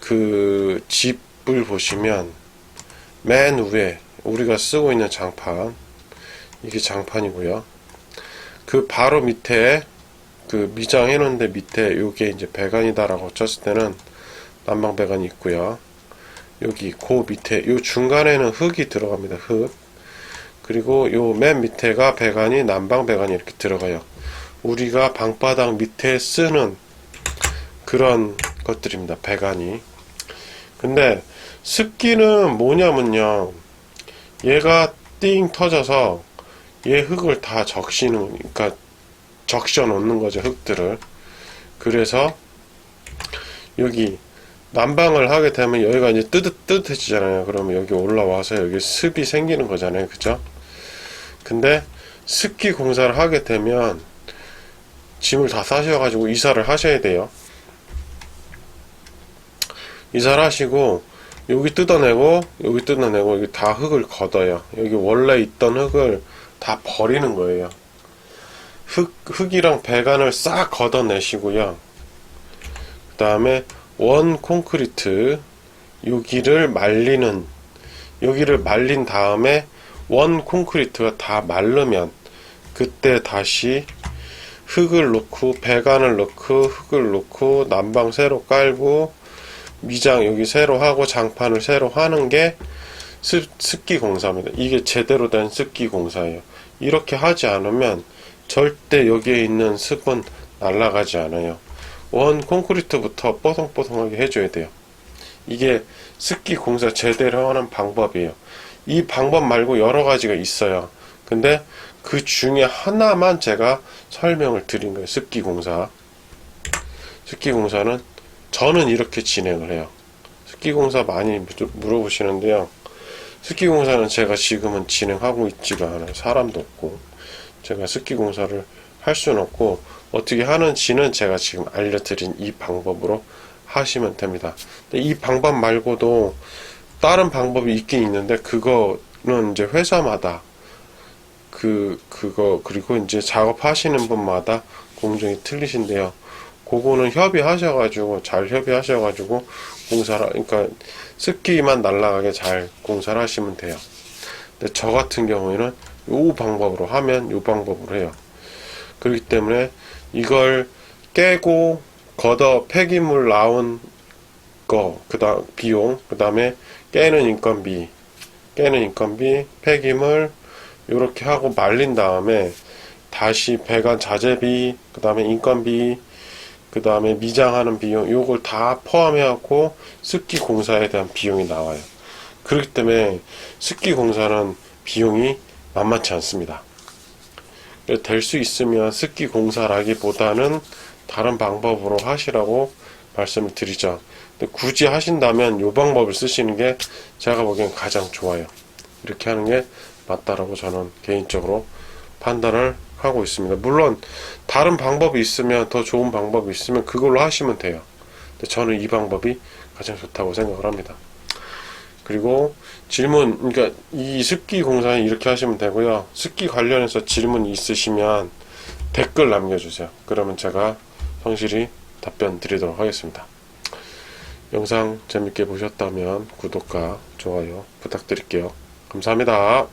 그 집을 보시면 맨 위에 우리가 쓰고 있는 장판, 이게 장판이고요. 그 바로 밑에 그 미장해 놓은데 밑에 요게 이제 배관이다라고 쳤을 때는 난방 배관이 있고요. 여기 그 밑에 요 중간에는 흙이 들어갑니다. 흙. 그리고 요 맨 밑에가 배관이 난방 배관이 이렇게 들어가요. 우리가 방바닥 밑에 쓰는 그런 것들입니다. 배관이. 근데 습기는 뭐냐면요, 얘가 띵 터져서 얘 흙을 다 적시는, 그러니까 적셔 놓는 거죠, 흙들을. 그래서 여기 난방을 하게 되면 여기가 이제 뜨뜻해지잖아요. 그러면 여기 올라와서 여기 습이 생기는 거잖아요, 그죠? 근데 습기 공사를 하게 되면 짐을 다 싸셔가지고 이사를 하셔야 돼요. 이사를 하시고 여기 뜯어내고 여기 다 흙을 걷어요. 여기 원래 있던 흙을 다 버리는 거예요. 흙이랑 배관을 싹 걷어내시고요. 그 다음에 원 콘크리트 여기를 말린 다음에 원 콘크리트가 다 마르면 그때 다시 흙을 넣고 배관을 넣고 흙을 넣고 난방 새로 깔고 미장 여기 새로 하고 장판을 새로 하는 게 습기 공사입니다. 이게 제대로 된 습기 공사예요. 이렇게 하지 않으면 절대 여기에 있는 습은 날아가지 않아요. 원 콘크리트부터 뽀송뽀송하게 해줘야 돼요. 이게 습기 공사 제대로 하는 방법이에요. 이 방법 말고 여러 가지가 있어요. 근데 그 중에 하나만 제가 설명을 드린 거예요. 습기 공사. 습기 공사는 저는 이렇게 진행을 해요. 습기 공사 많이 물어보시는데요. 습기 공사는 제가 지금은 진행하고 있지가 않아요. 사람도 없고. 제가 습기 공사를 할 수는 없고, 어떻게 하는지는 제가 지금 알려드린 이 방법으로 하시면 됩니다. 근데 이 방법 말고도 다른 방법이 있긴 있는데, 그거는 이제 회사마다 그리고 이제 작업하시는 분마다 공정이 틀리신데요. 그거는 잘 협의하셔가지고 그러니까 습기만 날아가게 잘 공사를 하시면 돼요. 근데 저 같은 경우에는 요 방법으로 하면 요 방법으로 해요. 그렇기 때문에 이걸 깨고 걷어 폐기물 나온 거, 비용, 그 다음에 깨는 인건비, 폐기물 요렇게 하고 말린 다음에 다시 배관 자재비, 그 다음에 인건비, 그 다음에 미장하는 비용, 요걸 다 포함해갖고 습기 공사에 대한 비용이 나와요. 그렇기 때문에 습기 공사는 비용이 만만치 않습니다. 될 수 있으면 습기 공사라기보다는 다른 방법으로 하시라고 말씀을 드리죠. 근데 굳이 하신다면 요 방법을 쓰시는 게 제가 보기엔 가장 좋아요. 이렇게 하는 게 맞다라고 저는 개인적으로 판단을 하고 있습니다. 물론 다른 방법이 있으면, 더 좋은 방법이 있으면 그걸로 하시면 돼요. 근데 저는 이 방법이 가장 좋다고 생각을 합니다. 그리고 그러니까 이 습기 공사는 이렇게 하시면 되고요. 습기 관련해서 질문이 있으시면 댓글 남겨주세요. 그러면 제가 성실히 답변 드리도록 하겠습니다. 영상 재밌게 보셨다면 구독과 좋아요 부탁드릴게요. 감사합니다.